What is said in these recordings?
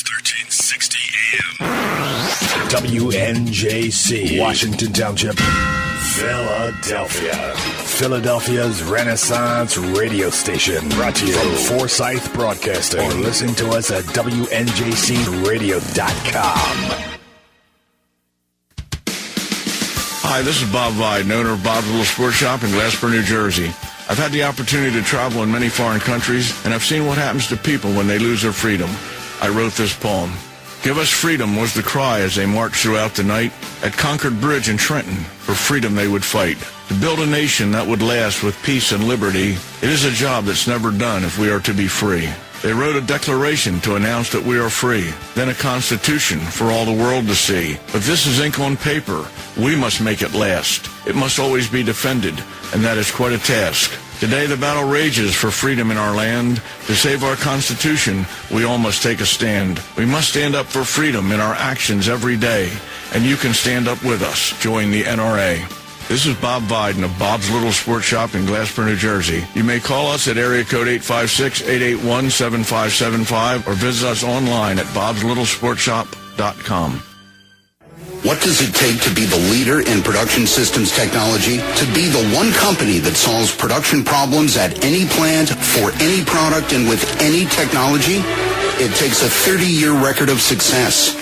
1360 AM. WNJC, Washington Township, Philadelphia. Philadelphia's Renaissance radio station. Brought to you from Forsyth Broadcasting. Or listen to us at WNJCradio.com. Hi, this is Bob Vide, owner of Bob's Little Sports Shop in Glasper, New Jersey. I've had the opportunity to travel in many foreign countries, and I've seen what happens to people when they lose their freedom. I wrote this poem. Give us freedom was the cry as they marched throughout the night. At Concord Bridge in Trenton, for freedom they would fight. To build a nation that would last with peace and liberty, it is a job that's never done if we are to be free. They wrote a declaration to announce that we are free, then a constitution for all the world to see. But this is ink on paper. We must make it last. It must always be defended, and that is quite a task. Today the battle rages for freedom in our land. To save our Constitution, we all must take a stand. We must stand up for freedom in our actions every day, and you can stand up with us. Join the NRA. This is Bob Viden of Bob's Little Sports Shop in Glasper, New Jersey. You may call us at area code 856-881-7575 or visit us online at bobslittle.sportshop.com. What does it take to be the leader in production systems technology? To be the one company that solves production problems at any plant, for any product, and with any technology? It takes a 30-year record of success.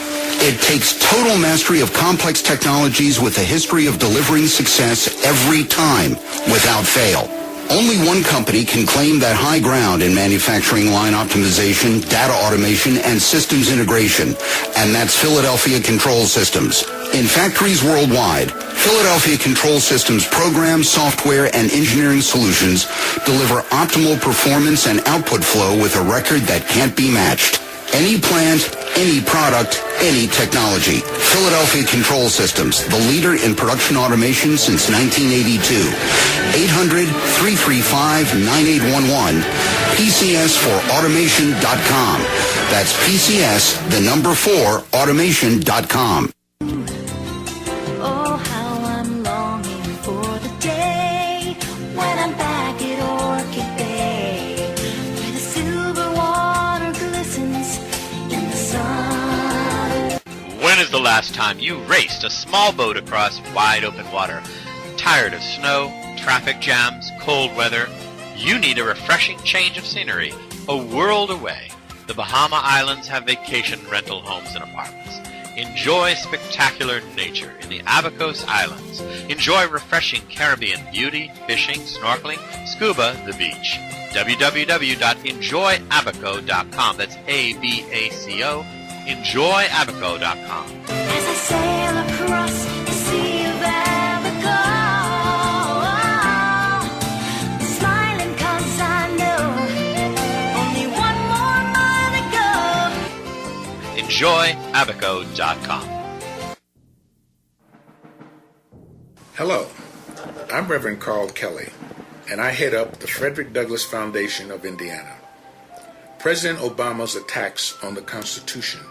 It takes total mastery of complex technologies with a history of delivering success every time, without fail. Only one company can claim that high ground in manufacturing line optimization, data automation, and systems integration, and that's Philadelphia Control Systems. In factories worldwide, Philadelphia Control Systems programs, software, and engineering solutions deliver optimal performance and output flow with a record that can't be matched. Any plant, any product, any technology. Philadelphia Control Systems, the leader in production automation since 1982. 800-335-9811. PCS4automation.com. That's PCS, the number 4, automation.com. Oh, how I'm longing for the day when I'm back at Orchid Bay, where the silver water glistens in the sun. When is the last time you raced a small boat across wide open water? Tired of snow, traffic jams, cold weather? You need a refreshing change of scenery, a world away. The Bahama Islands have vacation rental homes and apartments. Enjoy spectacular nature in the Abacos Islands. Enjoy refreshing Caribbean beauty, fishing, snorkeling, scuba, the beach. www.enjoyabaco.com. That's A-B-A-C-O. EnjoyAbaco.com. As I sail across the sea of Abaco, smiling 'cause I know only one more mile to go. EnjoyAbaco.com. Hello, I'm Reverend Carl Kelly, and I head up the Frederick Douglass Foundation of Indiana. President Obama's attacks on the Constitution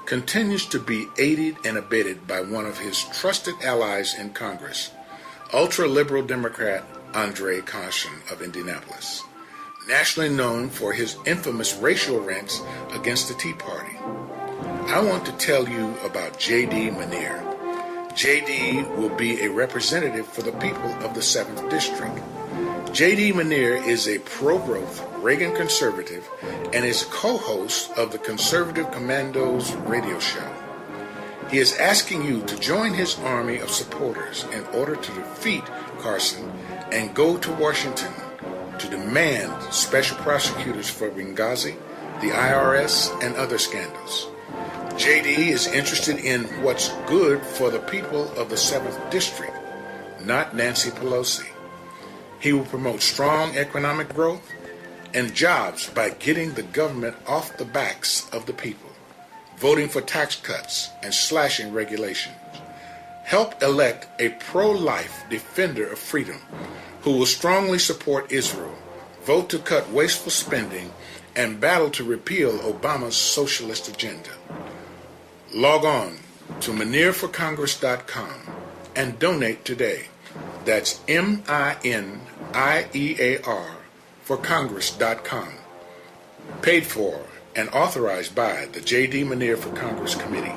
continues to be aided and abetted by one of his trusted allies in Congress, ultra-liberal Democrat Andre Caution of Indianapolis, nationally known for his infamous racial rants against the Tea Party. I want to tell you about J.D. Manier. J.D. will be a representative for the people of the 7th District. J.D. Manier is a pro-growth Reagan conservative and is co-host of the conservative Commandos Radio show. He is asking you to join his army of supporters in order to defeat Carson and go to Washington to demand special prosecutors for Benghazi, the IRS, and other scandals. J.D. is interested in what's good for the people of the 7th District, not Nancy Pelosi. He will promote strong economic growth and jobs by getting the government off the backs of the people, voting for tax cuts and slashing regulations. Help elect a pro-life defender of freedom who will strongly support Israel, vote to cut wasteful spending, and battle to repeal Obama's socialist agenda. Log on to ManierForCongress.com and donate today. That's MINIEAR for Congress.com. Paid for and authorized by the J.D. Manier for Congress Committee.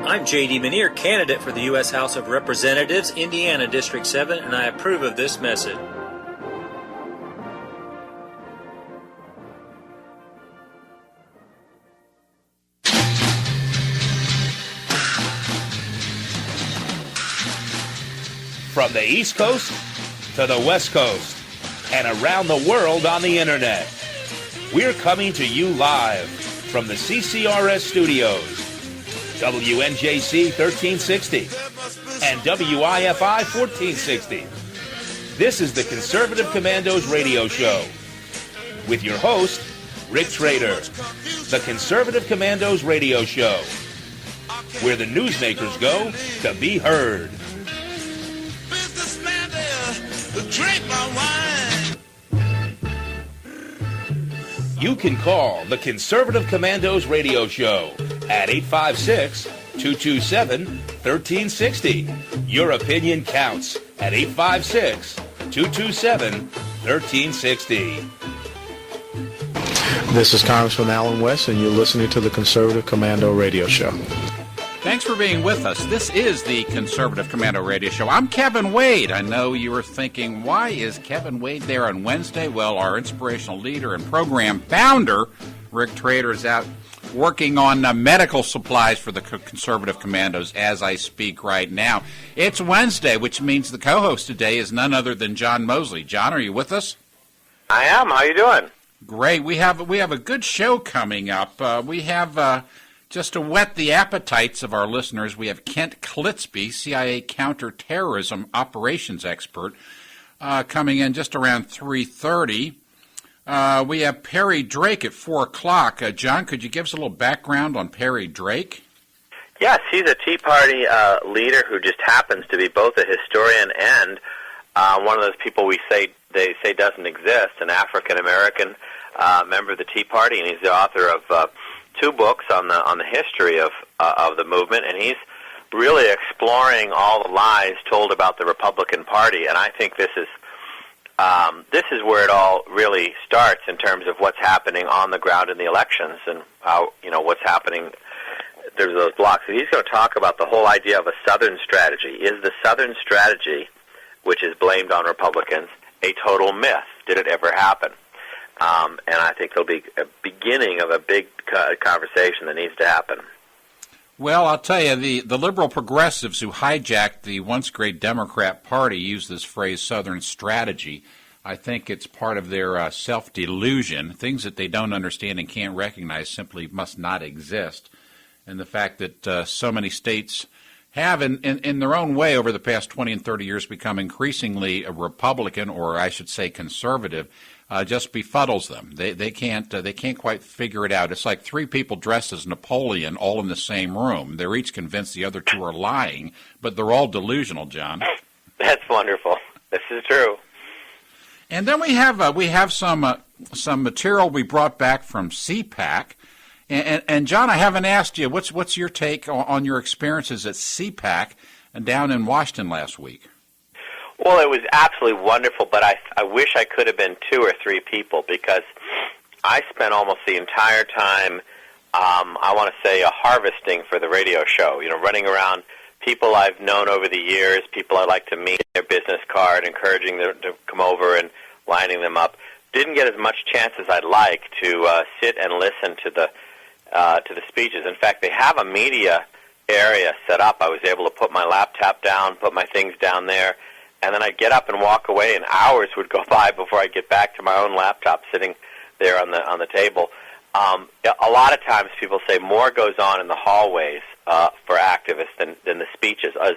I'm J.D. Manier, candidate for the U.S. House of Representatives, Indiana District 7, and I approve of this message. From the East Coast to the West Coast and around the world on the Internet, we're coming to you live from the CCRS studios, WNJC 1360 and WIFI 1460. This is the Conservative Commandos radio show with your host, Rick Trader. The Conservative Commandos radio show, where the newsmakers go to be heard. Drink my wine. You can call the Conservative Commandos radio show at 856-227-1360. Your opinion counts at 856-227-1360. This is Congressman Alan West, and you're listening to the Conservative Commando radio show. Thanks for being with us. This is the Conservative Commando Radio Show. I'm Kevin Wade. I know you were thinking, why is Kevin Wade there on Wednesday? Well, our inspirational leader and program founder, Rick Trader, is out working on medical supplies for the Conservative Commandos as I speak right now. It's Wednesday, which means the co-host today is none other than John Mosley. John, are you with us? I am. How you doing? Great. We have a good show coming up. We have... Just to whet the appetites of our listeners, we have Kent Klitzby, CIA counterterrorism operations expert, coming in just around 3:30. We have Perry Drake at 4 o'clock. John, could you give us a little background on Perry Drake? Yes, he's a Tea Party leader who just happens to be both a historian and one of those people they say doesn't exist, an African-American member of the Tea Party, and he's the author of 2 books on the history of the movement, and he's really exploring all the lies told about the Republican Party. And I think this is where it all really starts in terms of what's happening on the ground in the elections and how what's happening. There's those blocks. So he's going to talk about the whole idea of a Southern strategy. Is the Southern strategy, which is blamed on Republicans, a total myth? Did it ever happen? And I think there'll be a beginning of a big conversation that needs to happen. Well, I'll tell you, the liberal progressives who hijacked the once great Democrat Party use this phrase Southern strategy. I think it's part of their self-delusion. Things that they don't understand and can't recognize simply must not exist. And the fact that so many states have, in their own way over the past 20 and 30 years, become increasingly a Republican, or I should say conservative, just befuddles them. They can't quite figure it out. It's like 3 people dressed as Napoleon all in the same room. They're each convinced the other 2 are lying, but they're all delusional, John. That's wonderful. This is true. And then we have some material we brought back from CPAC. And John, I haven't asked you, what's your take on your experiences at CPAC down in Washington last week? Well, it was absolutely wonderful, but I wish I could have been 2 or 3 people, because I spent almost the entire time, I want to say, harvesting for the radio show, running around people I've known over the years, people I like to meet, their business card, encouraging them to come over and lining them up. Didn't get as much chance as I'd like to sit and listen to the speeches. In fact, they have a media area set up. I was able to put my laptop down, put my things down there, and then I'd get up and walk away, and hours would go by before I get back to my own laptop sitting there on the table. A lot of times people say more goes on in the hallways for activists than the speeches. As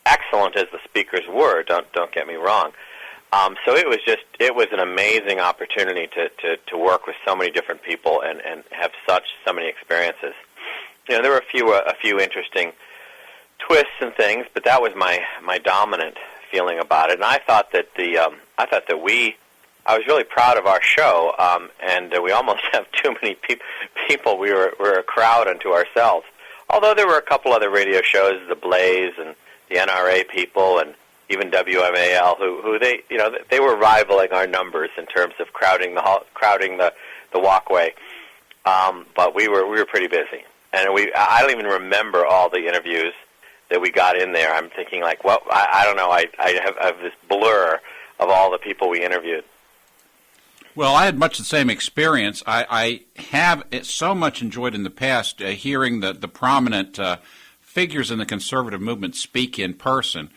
excellent as the speakers were, don't get me wrong. So it was an amazing opportunity to work with so many different people and have so many experiences. There were a few interesting twists and things, but that was my dominant feeling about it. And I thought that I was really proud of our show, and we almost have too many people. We were a crowd unto ourselves. Although there were a couple other radio shows, The Blaze and the NRA people, and even WMAL, who they were rivaling our numbers in terms of crowding the the walkway. But we were pretty busy, and I don't even remember all the interviews that we got in there. I'm thinking like, well, I don't know. I have this blur of all the people we interviewed. Well, I had much the same experience. I have so much enjoyed in the past hearing the prominent figures in the conservative movement speak in person.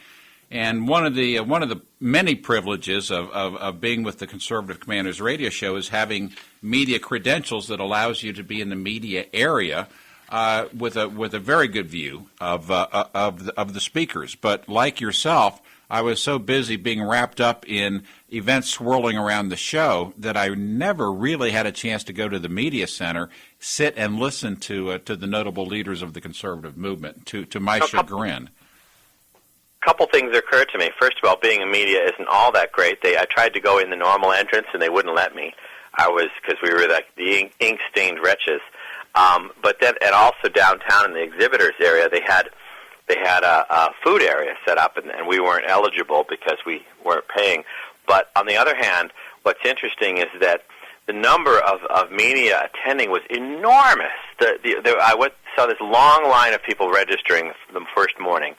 And one of the many privileges of being with the Conservative Commandos Radio Show is having media credentials that allows you to be in the media area with a very good view of the speakers. But like yourself, I was so busy being wrapped up in events swirling around the show that I never really had a chance to go to the media center, sit and listen to the notable leaders of the conservative movement. To my chagrin. Couple things occurred to me. First of all, being in media isn't all that great. I tried to go in the normal entrance, and they wouldn't let me. Because we were like the ink-stained wretches. But then, and also downtown in the exhibitors area, they had a food area set up, and we weren't eligible because we weren't paying. But on the other hand, what's interesting is that the number of media attending was enormous. I saw this long line of people registering the first morning.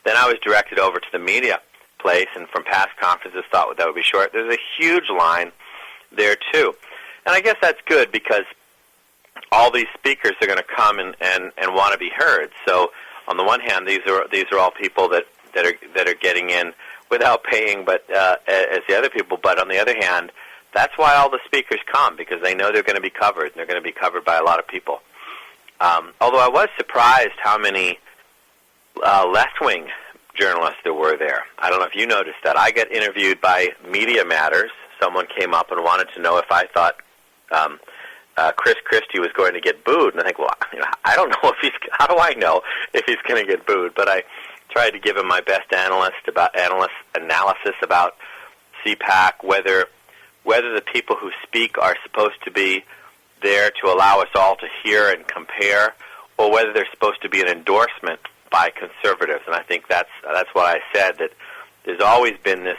Then I was directed over to the media place, and from past conferences thought that would be short. There's a huge line there, too. And I guess that's good because all these speakers are going to come and want to be heard. So on the one hand, these are all people that are getting in without paying, but as the other people. But on the other hand, that's why all the speakers come, because they know they're going to be covered, and they're going to be covered by a lot of people. Although I was surprised how many left-wing journalists there were there. I don't know if you noticed that. I got interviewed by Media Matters. Someone came up and wanted to know if I thought Chris Christie was going to get booed. And I think, well, I don't know how do I know if he's going to get booed? But I tried to give him my best analysis about CPAC, whether the people who speak are supposed to be there to allow us all to hear and compare, or whether they're supposed to be an endorsement by conservatives. And I think that's what I said, that there's always been this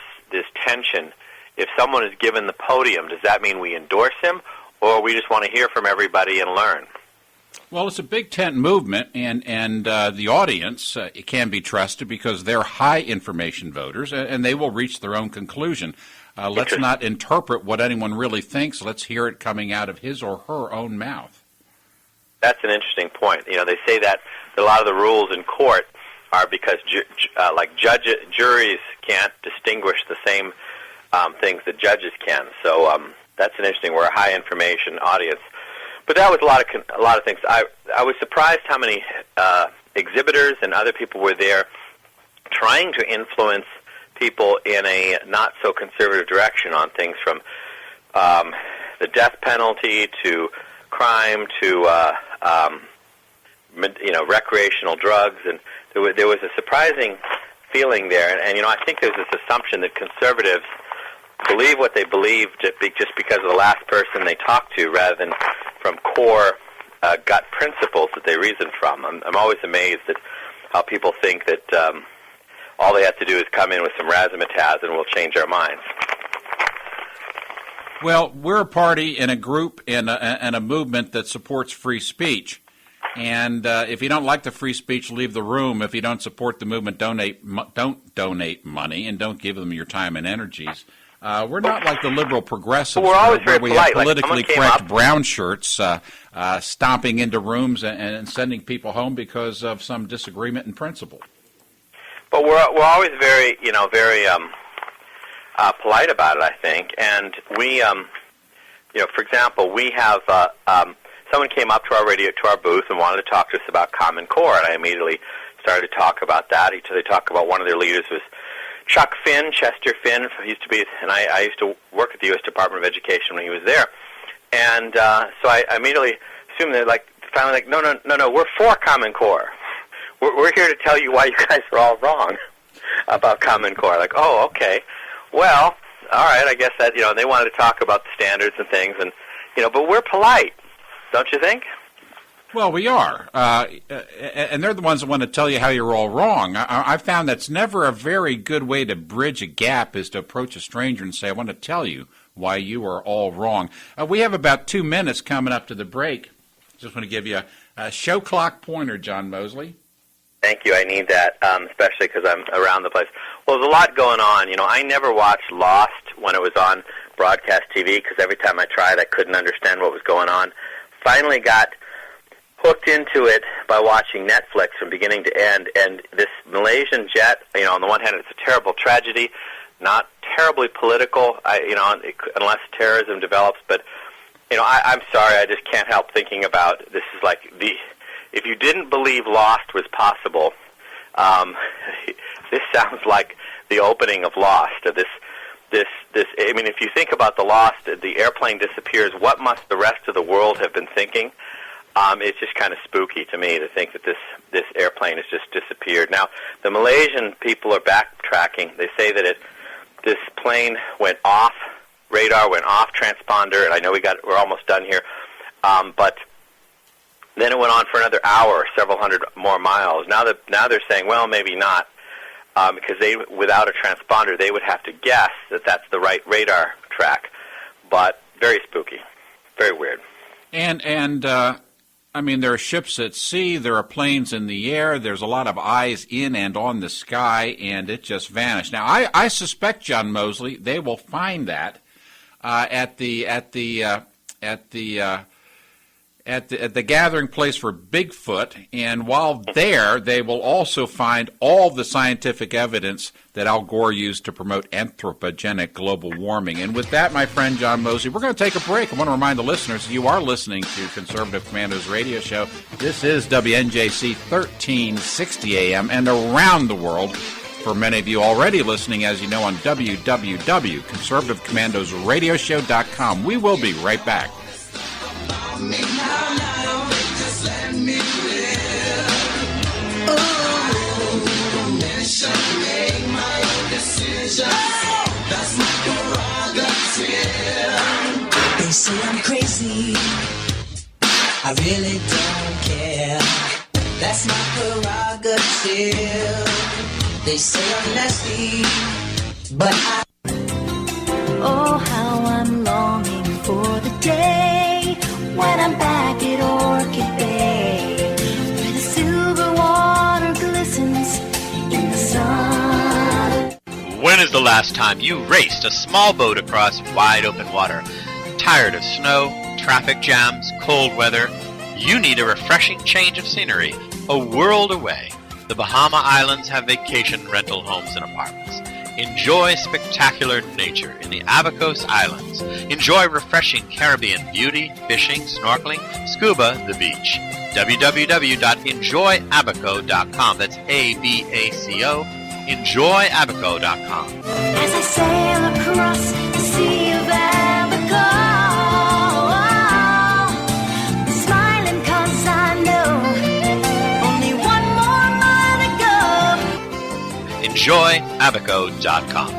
tension. If someone is given the podium, does that mean we endorse him, or we just want to hear from everybody and learn? Well, it's a big tent movement, and the audience it can be trusted because they're high information voters, and they will reach their own conclusion. Let's not interpret what anyone really thinks. Let's hear it coming out of his or her own mouth. That's an interesting point. They say that a lot of the rules in court are because juries can't distinguish the same things that judges can. So that's an interesting. We're a high information audience, but that was a lot of things. I was surprised how many exhibitors and other people were there trying to influence people in a not so conservative direction on things from the death penalty to crime to recreational drugs, and there was a surprising feeling there. And I think there's this assumption that conservatives believe what they believe just because of the last person they talk to, rather than from core gut principles that they reason from. I'm always amazed at how people think that all they have to do is come in with some razzmatazz and we'll change our minds. Well, we're a party and a group and a movement that supports free speech. And if you don't like the free speech, leave the room. If you don't support the movement, don't donate money and don't give them your time and energies. We're not like the liberal progressives where we have politically correct brown shirts stomping into rooms and sending people home because of some disagreement in principle. But we're always very polite about it, I think. And we, for example, we have someone came up to our booth and wanted to talk to us about Common Core, and I immediately started to talk about that. They talked about one of their leaders was Chester Finn, used to be, and I used to work at the U.S. Department of Education when he was there. And so I immediately assumed they're finally no, we're for Common Core. We're here to tell you why you guys are all wrong about Common Core. Like, oh, okay. Well, all right, I guess that, they wanted to talk about the standards and things, and, but we're polite, don't you think? Well, we are, and they're the ones that want to tell you how you're all wrong. I found that's never a very good way to bridge a gap is to approach a stranger and say, I want to tell you why you are all wrong. We have about 2 minutes coming up to the break. Just want to give you a show clock pointer, John Mosley. Thank you. I need that, especially because I'm around the place. Well, there's a lot going on. I never watched Lost when it was on broadcast TV because every time I tried, I couldn't understand what was going on. Finally got hooked into it by watching Netflix from beginning to end, and this Malaysian jet, on the one hand, it's a terrible tragedy, not terribly political, unless terrorism develops, but, I'm sorry, I just can't help thinking about, this is like if you didn't believe Lost was possible, this sounds like the opening of Lost, if you think about the Lost, the airplane disappears, what must the rest of the world have been thinking? It's just kind of spooky to me to think that this airplane has just disappeared. Now, the Malaysian people are backtracking. They say that this plane went off, radar went off transponder, and I know we're almost done here, but then it went on for another hour, several hundred more miles. Now they're saying, well, maybe not, because without a transponder, they would have to guess that that's the right radar track. But very spooky, very weird. And there are ships at sea, there are planes in the air, there's a lot of eyes in and on the sky, and it just vanished. Now, I suspect, John Mosley, they will find that at the gathering place for Bigfoot, and while there, they will also find all the scientific evidence that Al Gore used to promote anthropogenic global warming. And with that, my friend John Mosley, we're going to take a break. I want to remind the listeners, you are listening to Conservative Commandos Radio Show. This is WNJC 1360 AM and around the world. For many of you already listening, as you know, on www.conservativecommandosradioshow.com. We will be right back. They say I'm crazy, I really don't care. That's my prerogative. They say I'm nasty, but oh, how I'm longing for the day when I'm back at Orchid Bay, where the silver water glistens in the sun. When is the last time you raced a small boat across wide open water? Tired of snow, traffic jams, cold weather? You need a refreshing change of scenery, a world away. The Bahama Islands have vacation rental homes and apartments. Enjoy spectacular nature in the Abacos Islands. Enjoy refreshing Caribbean beauty, fishing, snorkeling, scuba, the beach. www.enjoyabaco.com. That's ABACO. Enjoyabaco.com. As I sail across the Sea of Abaco, smiling 'cause I know only one more mile to go. Enjoyabaco.com.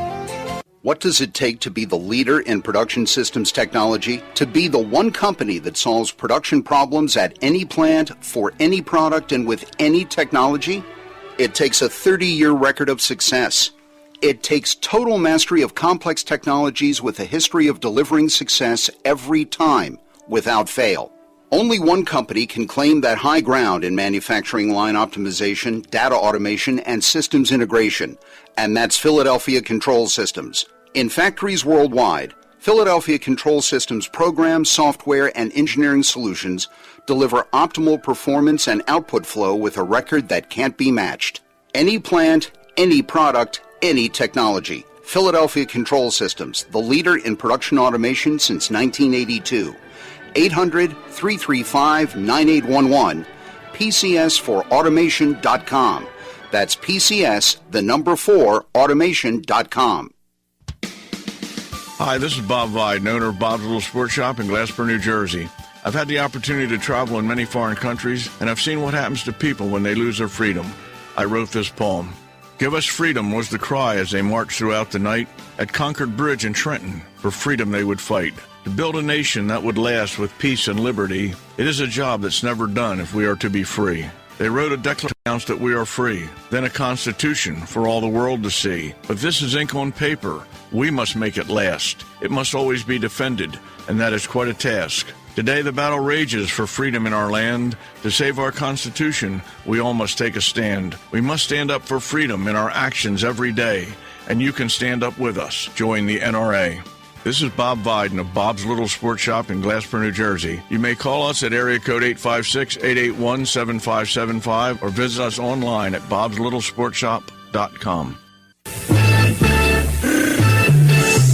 What does it take to be the leader in production systems technology? To be the one company that solves production problems at any plant, for any product, and with any technology? It takes a 30-year record of success. It takes total mastery of complex technologies with a history of delivering success every time, without fail. Only one company can claim that high ground in manufacturing line optimization, data automation, and systems integration, and that's Philadelphia Control Systems. In factories worldwide, Philadelphia Control Systems programs, software, and engineering solutions deliver optimal performance and output flow with a record that can't be matched. Any plant, any product, any technology. Philadelphia Control Systems, the leader in production automation since 1982. 800-335-9811, PCS4automation.com. That's PCS, the number 4, automation.com. Hi, this is Bob Vide, owner of Bob's Little Sports Shop in Glasper, New Jersey. I've had the opportunity to travel in many foreign countries, and I've seen what happens to people when they lose their freedom. I wrote this poem. Give us freedom was the cry as they marched throughout the night. At Concord Bridge in Trenton, for freedom they would fight. To build a nation that would last with peace and liberty, it is a job that's never done if we are to be free. They wrote a declaration announced that we are free, then a constitution for all the world to see. But this is ink on paper. We must make it last. It must always be defended, and that is quite a task. Today the battle rages for freedom in our land. To save our Constitution, we all must take a stand. We must stand up for freedom in our actions every day, and you can stand up with us. Join the NRA. This is Bob Biden of Bob's Little Sports Shop in Glasper, New Jersey. You may call us at area code 856-881-7575 or visit us online at bobslittlesportshop.com.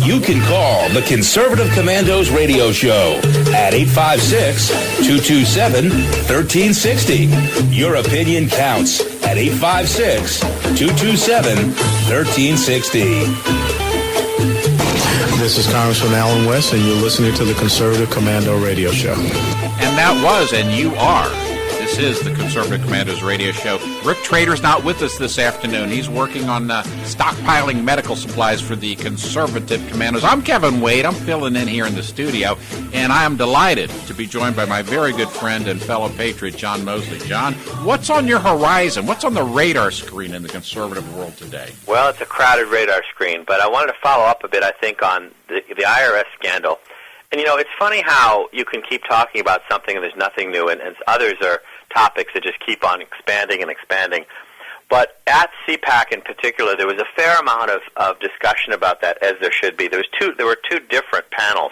You can call the Conservative Commandos radio show at 856-227-1360. Your opinion counts at 856-227-1360. This is Congressman Alan West, and you're listening to the Conservative Commando Radio Show. And that was, and you are. This is the Conservative Commandos Radio Show. Rick Trader's not with us this afternoon. He's working on stockpiling medical supplies for the Conservative Commandos. I'm Kevin Wade. I'm filling in here in the studio, and I am delighted to be joined by my very good friend and fellow patriot, John Mosley. John, what's on your horizon? What's on the radar screen in the conservative world today? Well, it's a crowded radar screen, but I wanted to follow up a bit, I think, on the IRS scandal. And, you know, it's funny how you can keep talking about something and there's nothing new, and others are topics that just keep on expanding and expanding. But at CPAC in particular, there was a fair amount of discussion about that, as there should be. There were two different panels,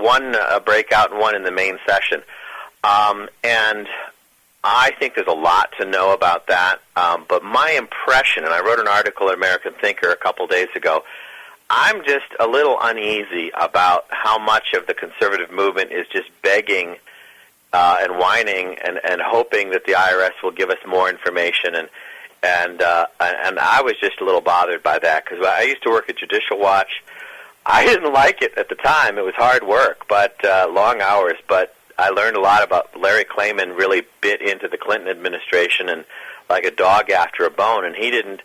one breakout and one in the main session. And I think there's a lot to know about that. But my impression, and I wrote an article at American Thinker a couple days ago, I'm just a little uneasy about how much of the conservative movement is just begging and whining and hoping that the IRS will give us more information, and I was just a little bothered by that, because I used to work at Judicial Watch. I didn't like it at the time. It was hard work, but long hours. But I learned a lot about Larry Klayman. Really bit into the Clinton administration and like a dog after a bone, and he didn't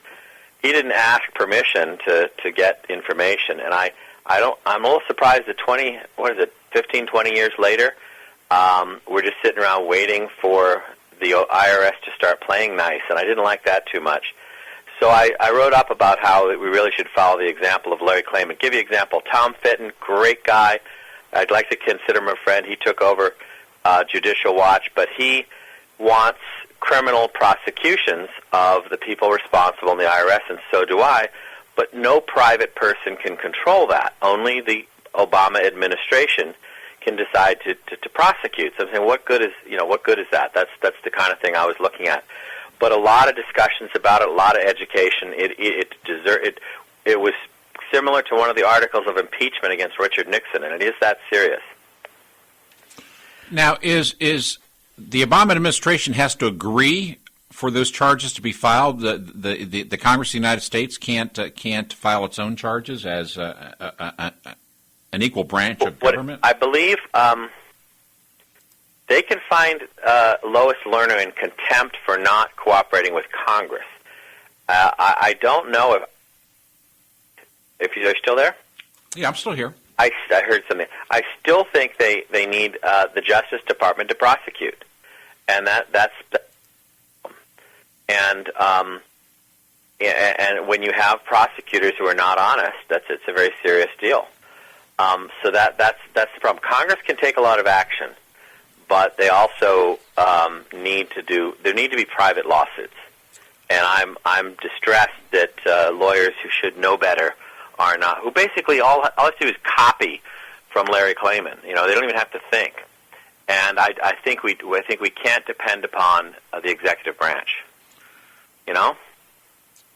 ask permission to get information. And I'm a little surprised that 15, 20 years later. We're just sitting around waiting for the IRS to start playing nice, and I didn't like that too much. So I wrote up about how we really should follow the example of Larry Klayman. Give you an example. Tom Fitton, great guy. I'd like to consider him a friend. He took over Judicial Watch, but he wants criminal prosecutions of the people responsible in the IRS, and so do I, but no private person can control that. Only the Obama administration can decide to prosecute. So I'm saying, what good is that? That's the kind of thing I was looking at. But a lot of discussions about it, a lot of education. It was similar to one of the articles of impeachment against Richard Nixon, and it is that serious. Now, is the Obama administration has to agree for those charges to be filed? The Congress of the United States can't file its own charges as an equal branch of government? I believe they can find Lois Lerner in contempt for not cooperating with Congress. I don't know if you're still there? Yeah, I'm still here. I heard something. I still think they need the Justice Department to prosecute, and and when you have prosecutors who are not honest, it's a very serious deal. So that's the problem. Congress can take a lot of action, but they also need to be private lawsuits, and I'm distressed that lawyers who should know better are not, who basically all they do is copy from Larry Klayman. You know, they don't even have to think. And I think we can't depend upon the executive branch. You know?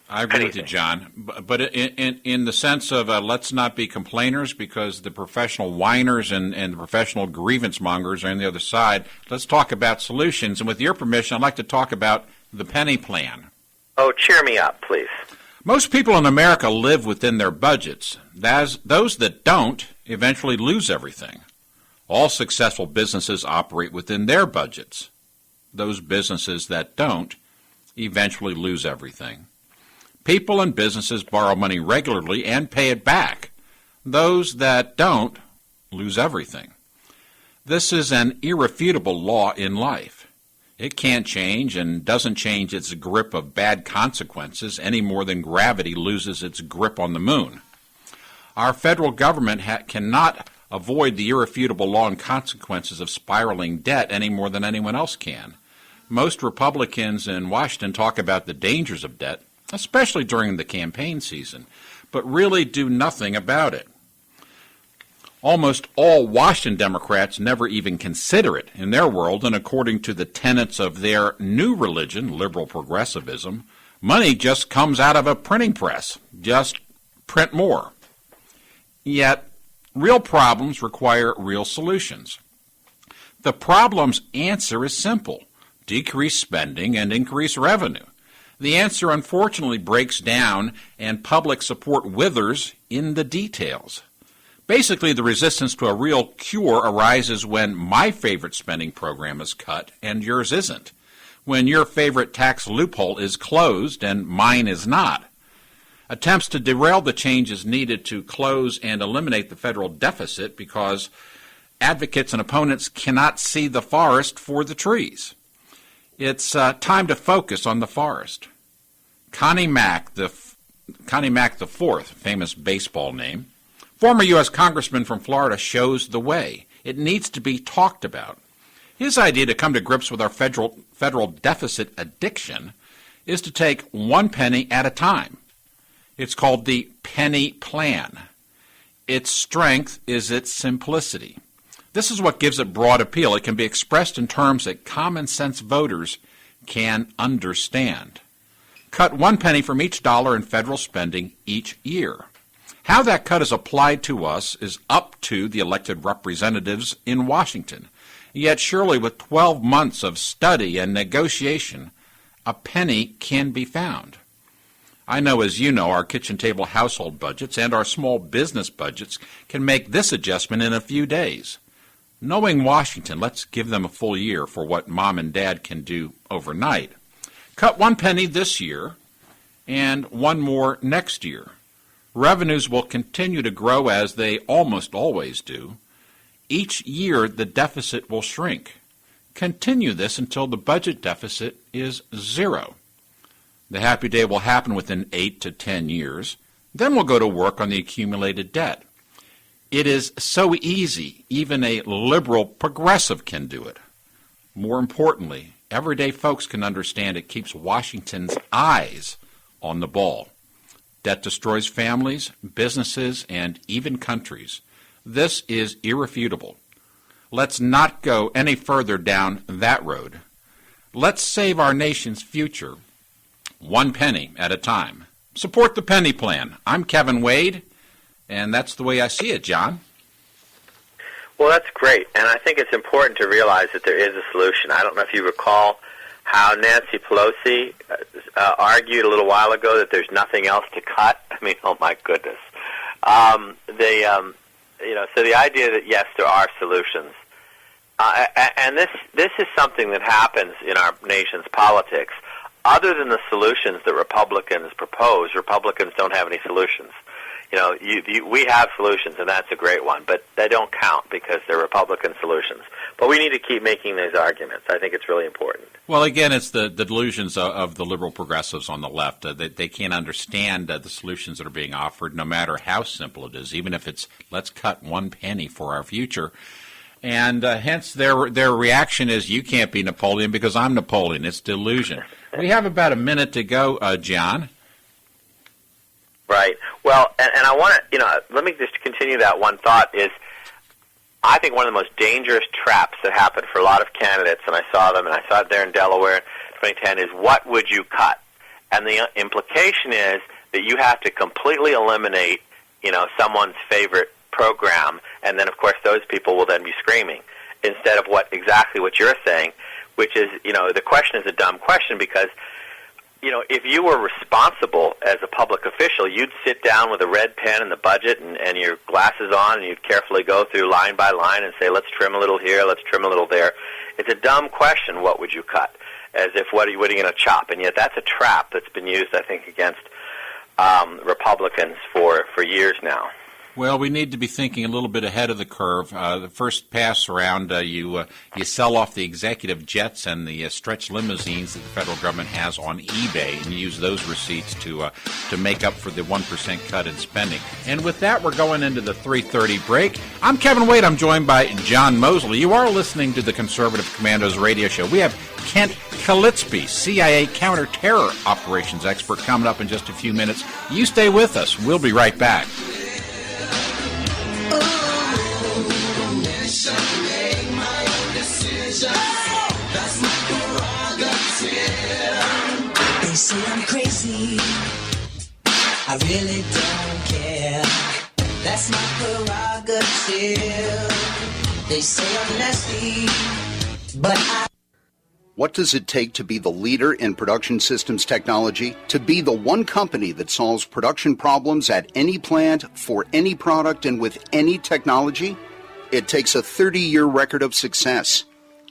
I agree with you, John. But in the sense of let's not be complainers, because the professional whiners and the professional grievance mongers are on the other side. Let's talk about solutions. And with your permission, I'd like to talk about the penny plan. Oh, cheer me up, please. Most people in America live within their budgets. Those that don't eventually lose everything. All successful businesses operate within their budgets. Those businesses that don't eventually lose everything. People and businesses borrow money regularly and pay it back. Those that don't lose everything. This is an irrefutable law in life. It can't change and doesn't change its grip of bad consequences any more than gravity loses its grip on the moon. Our federal government cannot avoid the irrefutable long consequences of spiraling debt any more than anyone else can. Most Republicans in Washington talk about the dangers of debt, especially during the campaign season, but really do nothing about it. Almost all Washington Democrats never even consider it in their world, and according to the tenets of their new religion, liberal progressivism, money just comes out of a printing press. Just print more. Yet, real problems require real solutions. The problem's answer is simple: decrease spending and increase revenue. The answer unfortunately breaks down and public support withers in the details. Basically, the resistance to a real cure arises when my favorite spending program is cut and yours isn't, when your favorite tax loophole is closed and mine is not. Attempts to derail the changes needed to close and eliminate the federal deficit because advocates and opponents cannot see the forest for the trees. It's time to focus on the forest. Connie Mack the fourth, famous baseball name, former U.S. Congressman from Florida, shows the way. It needs to be talked about. His idea to come to grips with our federal deficit addiction is to take one penny at a time. It's called the penny plan. Its strength is its simplicity. This is what gives it broad appeal. It can be expressed in terms that common sense voters can understand. Cut 1 penny from each dollar in federal spending each year. How that cut is applied to us is up to the elected representatives in Washington. Yet surely with 12 months of study and negotiation, a penny can be found. I know, as you know, our kitchen table household budgets and our small business budgets can make this adjustment in a few days. Knowing Washington, let's give them a full year for what Mom and Dad can do overnight. Cut 1 penny this year and 1 more next year. Revenues will continue to grow as they almost always do. Each year the deficit will shrink. Continue this until the budget deficit is 0. The happy day will happen within 8 to 10 years. Then we'll go to work on the accumulated debt. It is so easy, even a liberal progressive can do it. More importantly, everyday folks can understand it keeps Washington's eyes on the ball. Debt destroys families, businesses, and even countries. This is irrefutable. Let's not go any further down that road. Let's save our nation's future 1 penny at a time. Support the penny plan. I'm Kevin Wade, and that's the way I see it, John. Well, that's great, and I think it's important to realize that there is a solution. I don't know if you recall how Nancy Pelosi argued a little while ago that there's nothing else to cut. I mean, oh my goodness. So the idea that yes, there are solutions, and this is something that happens in our nation's politics. Other than the solutions that Republicans propose, Republicans don't have any solutions. We have solutions, and that's a great one, but they don't count because they're Republican solutions. But we need to keep making those arguments. I think it's really important. Well, again, it's the delusions of the liberal progressives on the left. They can't understand the solutions that are being offered, no matter how simple it is, even if it's let's cut 1 penny for our future. And hence their reaction is, you can't be Napoleon because I'm Napoleon. It's delusion. We have about a minute to go, John. Right. Well, and I want to, let me just continue that one thought is, I think one of the most dangerous traps that happened for a lot of candidates, and I saw them, and I saw it there in Delaware in 2010, is what would you cut? And the implication is that you have to completely eliminate, someone's favorite program, and then, of course, those people will then be screaming, instead of exactly what you're saying, which is, the question is a dumb question because, if you were responsible as a public official, you'd sit down with a red pen and the budget and your glasses on, and you'd carefully go through line by line and say, let's trim a little here, let's trim a little there. It's a dumb question, what would you cut? As if, what are you going to chop? And yet that's a trap that's been used, I think, against Republicans for years now. Well, we need to be thinking a little bit ahead of the curve. The first pass around, you sell off the executive jets and the stretch limousines that the federal government has on eBay, and you use those receipts to make up for the 1% cut in spending. And with that, we're going into the 3:30 break. I'm Kevin Wade. I'm joined by John Mosley. You are listening to the Conservative Commandos radio show. We have Kent Kalitsby, CIA counter-terror operations expert, coming up in just a few minutes. You stay with us. We'll be right back. They say I'm crazy, I really don't care. That's my prerogative. They say I'm nasty, but What does it take to be the leader in production systems technology? To be the one company that solves production problems at any plant, for any product, and with any technology? It takes a 30-year record of success.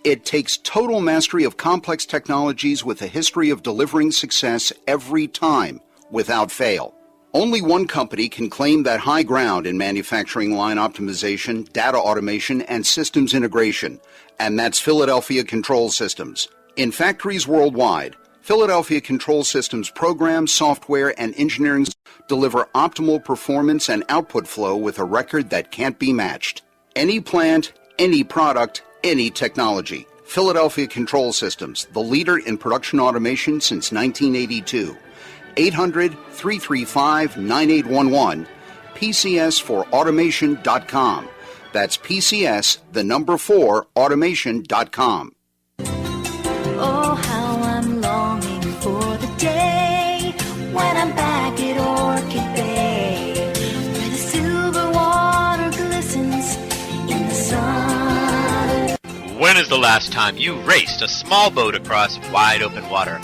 It takes total mastery of complex technologies with a history of delivering success every time, without fail. Only one company can claim that high ground in manufacturing line optimization, data automation, and systems integration, and that's Philadelphia Control Systems. In factories worldwide, Philadelphia Control Systems programs, software, and engineering deliver optimal performance and output flow with a record that can't be matched. Any plant, any product, any technology. Philadelphia Control Systems, the leader in production automation since 1982. 800-335-9811, PCS4automation.com. That's PCS, the number 4, automation.com. Oh, how I'm longing for the day when I'm back at Orchid Bay, where the silver water glistens in the sun. When is the last time you raced a small boat across wide open water?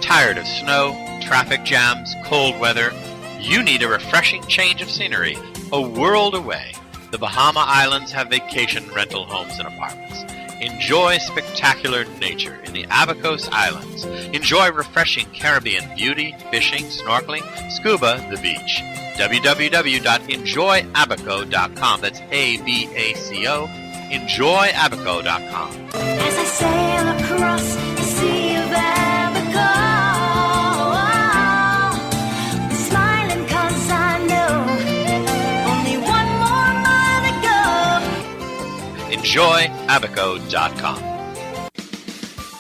Tired of snow, traffic jams, cold weather? You need a refreshing change of scenery, a world away. The Bahama Islands have vacation rental homes and apartments. Enjoy spectacular nature in the Abacos Islands. Enjoy refreshing Caribbean beauty, fishing, snorkeling, scuba, the beach. www.enjoyabaco.com. That's ABACO. Enjoyabaco.com. As I sail across the Sea of Abaco, smiling 'cause I know only one more mile to go. Enjoyabaco.com.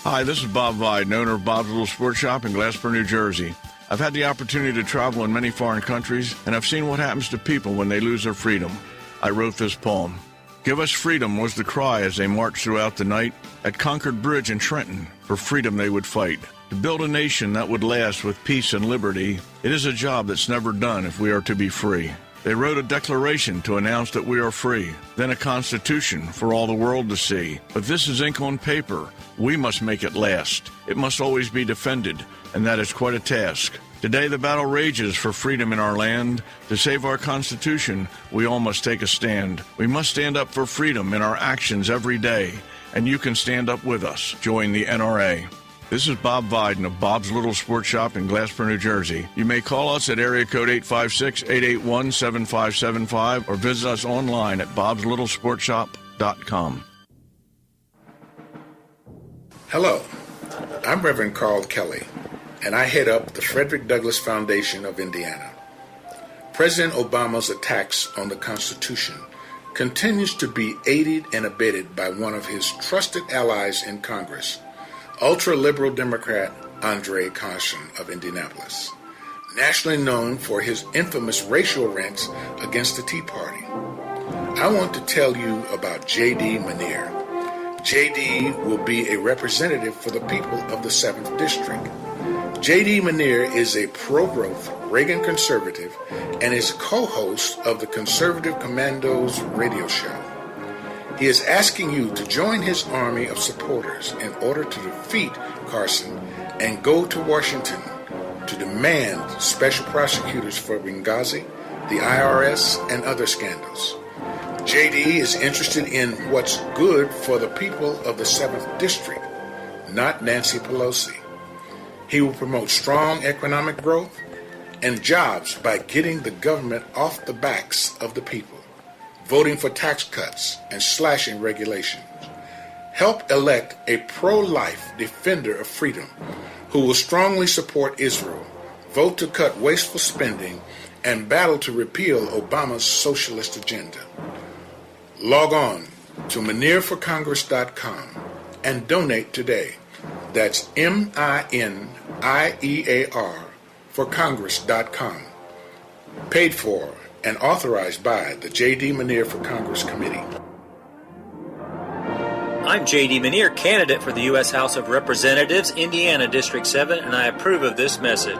Hi, this is Bob Vide, owner of Bob's Little Sports Shop in Glasper, New Jersey. I've had the opportunity to travel in many foreign countries, and I've seen what happens to people when they lose their freedom. I wrote this poem. Give us freedom was the cry as they marched throughout the night. At Concord Bridge in Trenton, for freedom they would fight. To build a nation that would last with peace and liberty, it is a job that's never done if we are to be free. They wrote a declaration to announce that we are free, then a constitution for all the world to see. But this is ink on paper. We must make it last. It must always be defended, and that is quite a task. Today the battle rages for freedom in our land. To save our Constitution, we all must take a stand. We must stand up for freedom in our actions every day, and you can stand up with us. Join the NRA. This is Bob Viden of Bob's Little Sports Shop in Glasper, New Jersey. You may call us at area code 856-881-7575 or visit us online at bobslittlesportshop.com. Hello, I'm Reverend Carl Kelly, and I head up the Frederick Douglass Foundation of Indiana. President Obama's attacks on the Constitution continues to be aided and abetted by one of his trusted allies in Congress, ultra-liberal Democrat Andre Carson of Indianapolis, nationally known for his infamous racial rants against the Tea Party. I want to tell you about J.D. Manier. J.D. will be a representative for the people of the 7th District. J.D. Manier is a pro-growth Reagan conservative and is co-host of the Conservative Commandos Radio show. He is asking you to join his army of supporters in order to defeat Carson and go to Washington to demand special prosecutors for Benghazi, the IRS, and other scandals. J.D. is interested in what's good for the people of the 7th District, not Nancy Pelosi. He will promote strong economic growth, and jobs by getting the government off the backs of the people, voting for tax cuts and slashing regulations. Help elect a pro-life defender of freedom who will strongly support Israel, vote to cut wasteful spending, and battle to repeal Obama's socialist agenda. Log on to MinierForCongress.com and donate today. That's MINIEAR for Congress.com. Paid for and authorized by the J.D. Minier for Congress Committee. I'm J.D. Minier, candidate for the U.S. House of Representatives, Indiana District 7, and I approve of this message.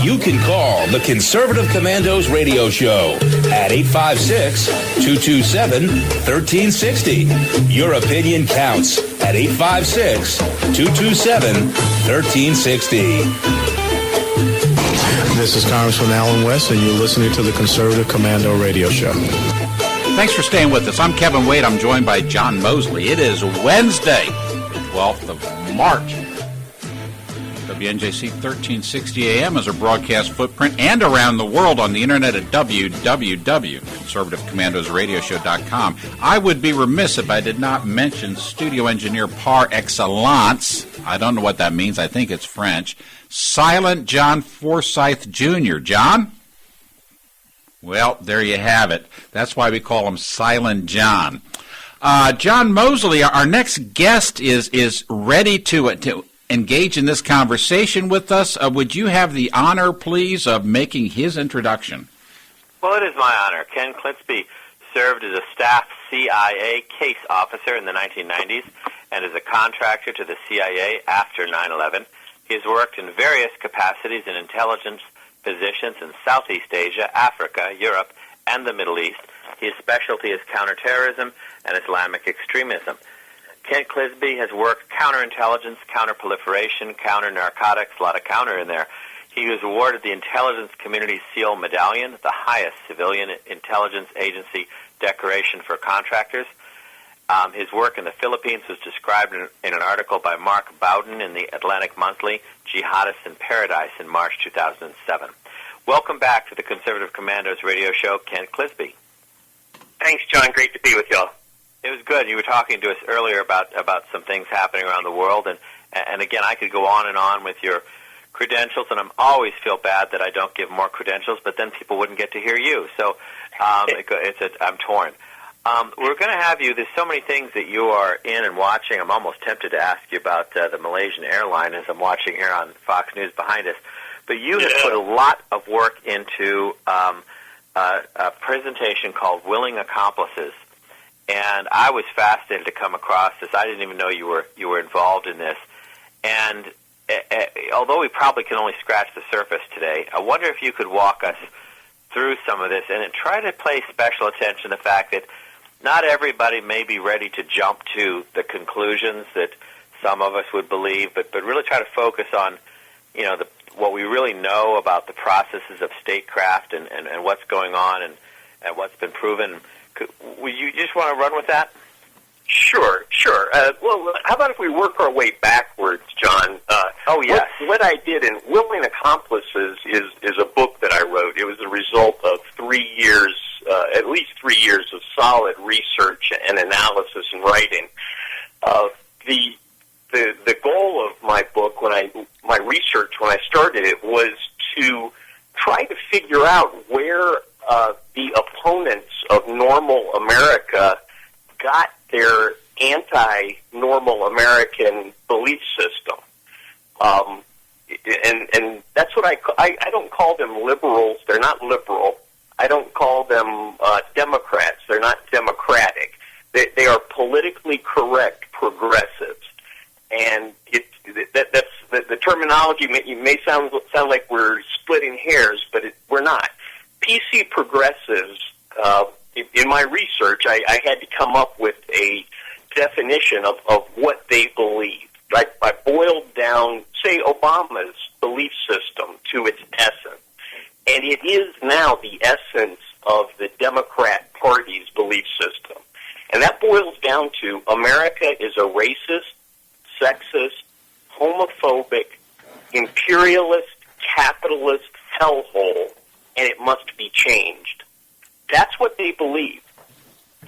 You can call the Conservative Commandos radio show at 856-227-1360. Your opinion counts at 856-227-1360. This is Congressman Alan West, and you're listening to the Conservative Commando Radio Show. Thanks for staying with us. I'm Kevin Wade. I'm joined by John Mosley. It is Wednesday, the 12th of March. WNJC 1360 AM is our broadcast footprint and around the world on the internet at www.conservativecommandosradioshow.com. I would be remiss if I did not mention studio engineer par excellence. I don't know what that means. I think it's French. Silent John Forsyth Jr. John? Well, there you have it. That's why we call him Silent John. John Mosley, our next guest is ready to engage in this conversation with us. Would you have the honor, please, of making his introduction? Well, it is my honor. Ken Clinsby served as a staff CIA case officer in the 1990s and as a contractor to the CIA after 9/11. He has worked in various capacities in intelligence positions in Southeast Asia, Africa, Europe, and the Middle East. His specialty is counterterrorism and Islamic extremism. Ken Clinsby has worked counterintelligence, counterproliferation, counter-narcotics, a lot of counter in there. He was awarded the Intelligence Community SEAL Medallion, the highest civilian intelligence agency decoration for contractors. His work in the Philippines was described in an article by Mark Bowden in the Atlantic Monthly, Jihadists in Paradise, in March 2007. Welcome back to the Conservative Commandos radio show, Ken Clinsby. Thanks, John. Great to be with y'all. It was good. You were talking to us earlier about some things happening around the world, and again, I could go on and on with your credentials, and I always feel bad that I don't give more credentials, but then people wouldn't get to hear you. So I'm torn. We're going to have you. There's so many things that you are in and watching. I'm almost tempted to ask you about the Malaysian airline as I'm watching here on Fox News behind us. But you have put a lot of work into a presentation called Willing Accomplices. And I was fascinated to come across this. I didn't even know you were involved in this. And although we probably can only scratch the surface today, I wonder if you could walk us through some of this and try to pay special attention to the fact that not everybody may be ready to jump to the conclusions that some of us would believe, but really try to focus on, what we really know about the processes of statecraft and what's going on and what's been proven. Would you just want to run with that? Sure. Well, how about if we work our way backwards, John? Yes. What I did in Willing Accomplices is a book that I wrote. It was the result of 3 years, at least 3 years of solid research and analysis and writing. The goal of my book, my research when I started it, was to try to figure out where the opponents of normal America got their anti-normal American belief system. And that's what I don't call them liberals. They're not liberal. I don't call them Democrats. They're not democratic. They are politically correct progressives. And that's the terminology may sound like we're splitting hairs, but we're not. PC progressives, in my research, I had to come up with a definition of what they believe. I boiled down, say, Obama's belief system to its essence. And it is now the essence of the Democrat Party's belief system. And that boils down to America is a racist, sexist, homophobic, imperialist, capitalist hellhole, and it must be changed. That's what they believe.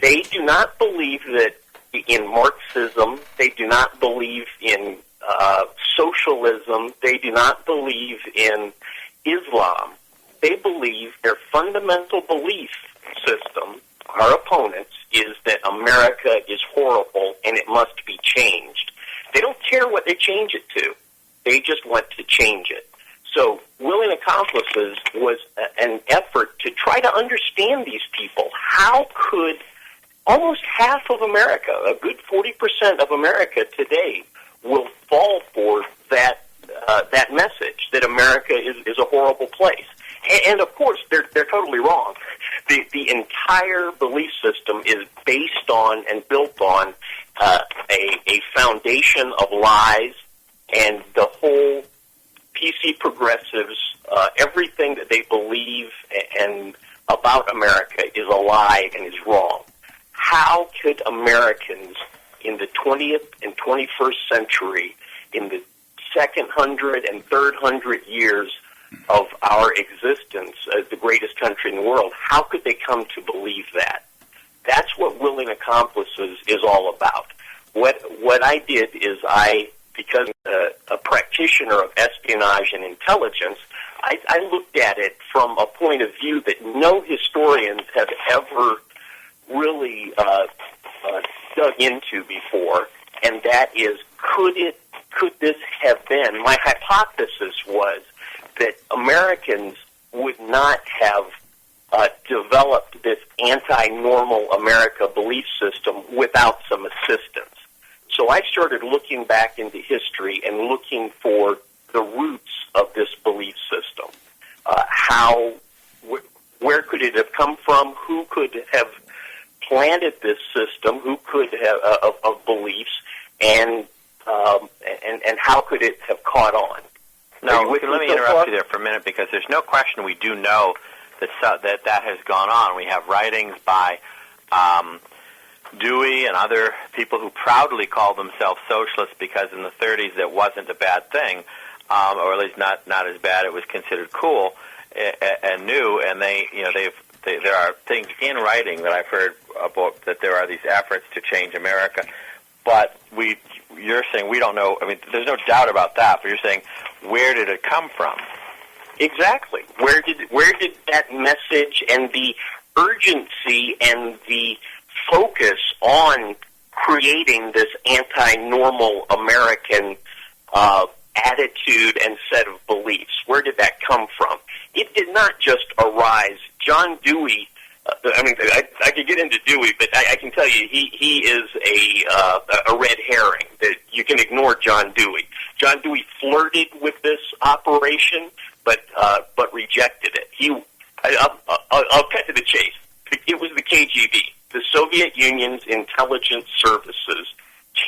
They do not believe that in Marxism. They do not believe in socialism. They do not believe in Islam. They believe their fundamental belief system, our opponents, is that America is horrible and it must be changed. They don't care what they change it to. They just want to change it. So Willing Accomplices was an effort to try to understand these people. How could almost half of America, a good 40% of America today, will fall for that message that America is a horrible place? And of course, they're totally wrong. The entire belief system is based on and built on a foundation of lies, and the whole PC progressives, everything that they believe and about America is a lie and is wrong. How could Americans in the 20th and 21st century, in the second 100 and third 100 years of our existence as the greatest country in the world, how could they come to believe that? That's what Willing Accomplices is all about. What I did is because a practitioner of espionage and intelligence, I looked at it from a point of view that no historians have ever really dug into before, and that is, could this have been? My hypothesis was that Americans would not have developed this anti-normal America belief system without some assistance. So I started looking back into history and looking for the roots of this belief system. Where could it have come from? Who could have planted this system? Who could have of beliefs? And how could it have caught on? No, let me interrupt you there for a minute, because there's no question we do know that has gone on. We have writings by Dewey and other people who proudly call themselves socialists because in the 30s it wasn't a bad thing, or at least not as bad. It was considered cool and new, and there are things in writing that I've heard about, that there are these efforts to change America. But you're saying we don't know. I mean, there's no doubt about that. But you're saying, where did it come from? Exactly. Where did that message and the urgency and the focus on creating this anti-normal American attitude and set of beliefs, where did that come from? It did not just arise. John Dewey, I could get into Dewey, but I can tell you he is a red herring. That you can ignore John Dewey. John Dewey flirted with this operation, but rejected it. I'll cut to the chase. It was the KGB. The Soviet Union's intelligence services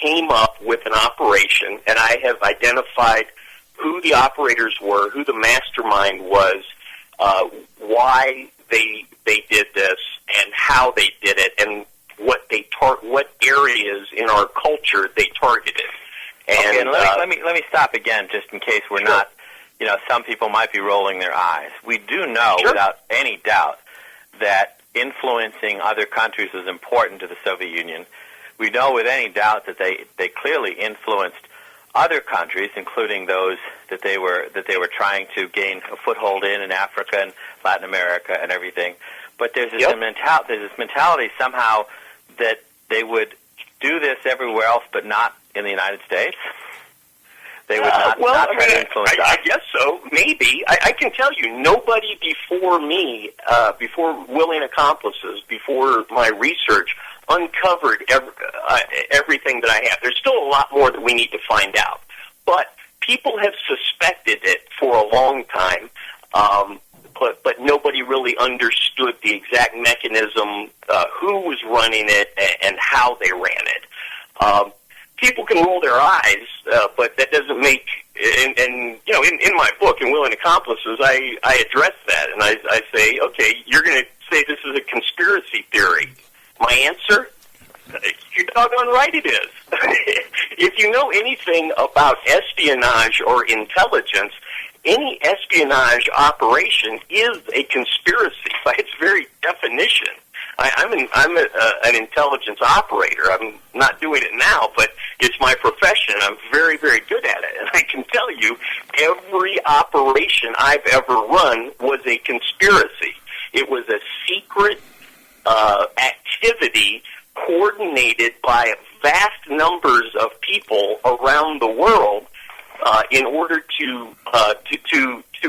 came up with an operation, and I have identified who the operators were, who the mastermind was, why they did this, and how they did it, and what areas in our culture they targeted. And let me stop again, just in case we're not. Some people might be rolling their eyes. We do know, without any doubt, that influencing other countries was important to the Soviet Union. We know with any doubt that they clearly influenced other countries, including those that they were trying to gain a foothold in Africa and Latin America and everything. But there's this mentality somehow that they would do this everywhere else, but not in the United States. They would not try to influence us. I guess so. Maybe. I can tell you, nobody before me, before Willing Accomplices, before my research, uncovered everything that I have. There's still a lot more that we need to find out. But people have suspected it for a long time, but nobody really understood the exact mechanism, who was running it, and how they ran it. People can roll their eyes, but that doesn't make. And in my book, in Willing Accomplices, I address that, and I say, okay, you're going to say this is a conspiracy theory. My answer: You're doggone right it is. If you know anything about espionage or intelligence, any espionage operation is a conspiracy by its very definition. I'm an intelligence operator. I'm not doing it now, but it's my profession. I'm very, very good at it. And I can tell you, every operation I've ever run was a conspiracy. It was a secret activity coordinated by vast numbers of people around the world in order to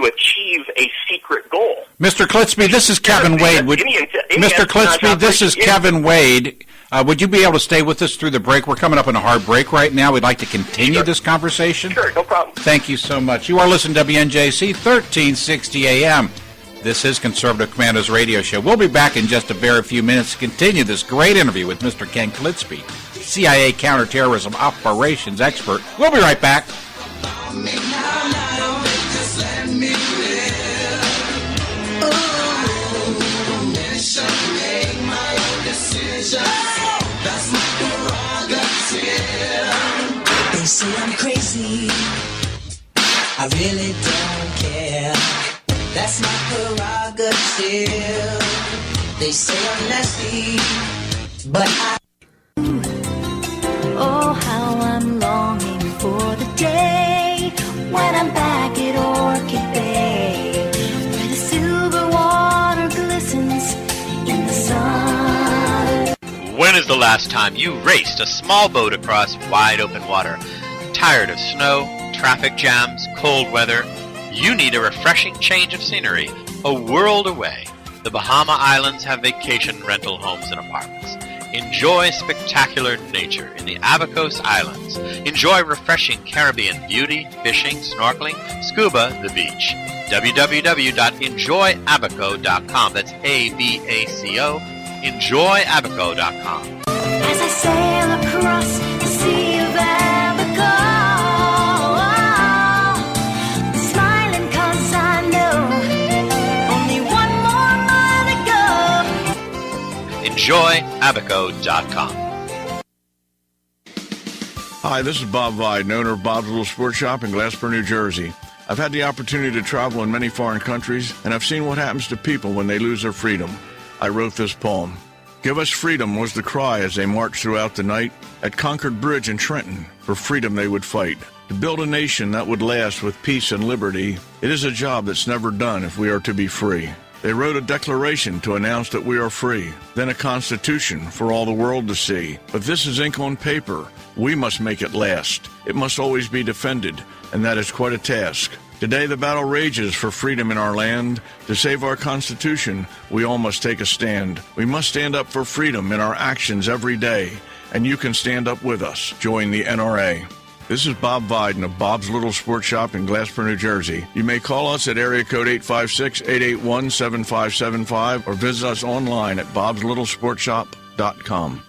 achieve a secret goal. Mr. Klitsby, this is Kevin Wade. Mr. Klitsby, this is Kevin Wade. Would you be able to stay with us through the break? We're coming up on a hard break right now. We'd like to continue this conversation. Sure, no problem. Thank you so much. You are listening to WNJC 1360 AM. This is Conservative Commandos Radio Show. We'll be back in just a very few minutes to continue this great interview with Mr. Ken Klitsby, CIA counterterrorism operations expert. We'll be right back. They say I'm crazy, I really don't care. That's my prerogative. They say I'm nasty, but I... Oh, how I'm longing for the day when I'm back at Orchid Bay, where the silver water glistens in the sun. When is the last time you raced a small boat across wide open water? Tired of snow, traffic jams, cold weather? You need a refreshing change of scenery, a world away. The Bahama Islands have vacation rental homes and apartments. Enjoy spectacular nature in the Abacos Islands. Enjoy refreshing Caribbean beauty, fishing, snorkeling, scuba, the beach. www.enjoyabaco.com. That's A-B-A-C-O. Enjoyabaco.com. As I sail across the sea of Abaco, smiling 'cause I know only one more mile to go. Enjoyabaco.com. Hi, this is Bob Viden, owner of Bob's Little Sports Shop in Glasper, New Jersey. I've had the opportunity to travel in many foreign countries, and I've seen what happens to people when they lose their freedom. I wrote this poem. Give us freedom was the cry as they marched throughout the night. At Concord Bridge in Trenton, for freedom they would fight. To build a nation that would last with peace and liberty, it is a job that's never done if we are to be free. They wrote a declaration to announce that we are free, then a constitution for all the world to see. But this is ink on paper. We must make it last. It must always be defended, and that is quite a task. Today the battle rages for freedom in our land. To save our Constitution, we all must take a stand. We must stand up for freedom in our actions every day, and you can stand up with us. Join the NRA. This is Bob Viden of Bob's Little Sports Shop in Glasper, New Jersey. You may call us at area code 856-881-7575 or visit us online at bobslittle.sportshop.com.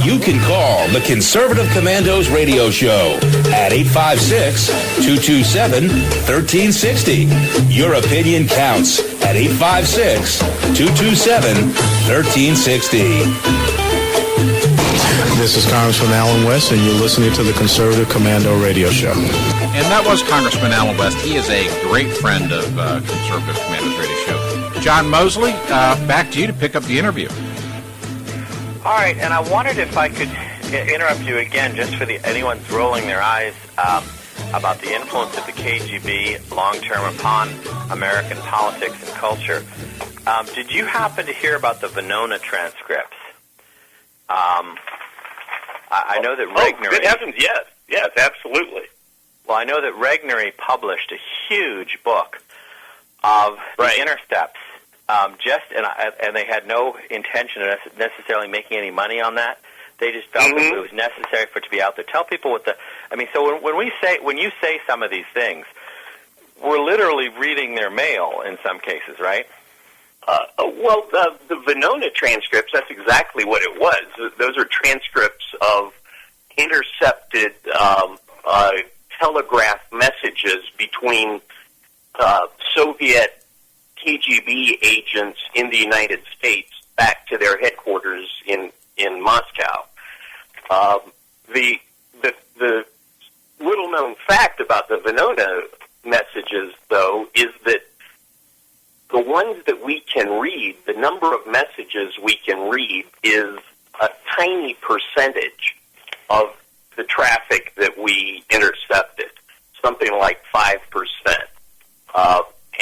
You can call the Conservative Commandos Radio Show at 856-227-1360. Your opinion counts at 856-227-1360. This is Congressman Alan West, and you're listening to the Conservative Commando Radio Show. And that was Congressman Alan West. He is a great friend of Conservative Commandos Radio Show. John Mosley, back to you to pick up the interview. All right, and I wondered if I could interrupt you again, just for anyone's rolling their eyes about the influence of the KGB long-term upon American politics and culture. Did you happen to hear about the Venona transcripts? I know that Regnery... Oh, good heavens, yes. Yes, absolutely. Well, I know that Regnery published a huge book of the intercepts. And they had no intention of necessarily making any money on that. They just felt that it was necessary for it to be out there. Tell people what the... I mean, so when you say some of these things, we're literally reading their mail in some cases, right? Well, the Venona transcripts, that's exactly what it was. Those are transcripts of intercepted telegraph messages between Soviet KGB agents in the United States back to their headquarters in Moscow. The little-known fact about the Venona messages, though, is that the ones that we can read, the number of messages we can read, is a tiny percentage of the traffic that we intercepted, something like 5%.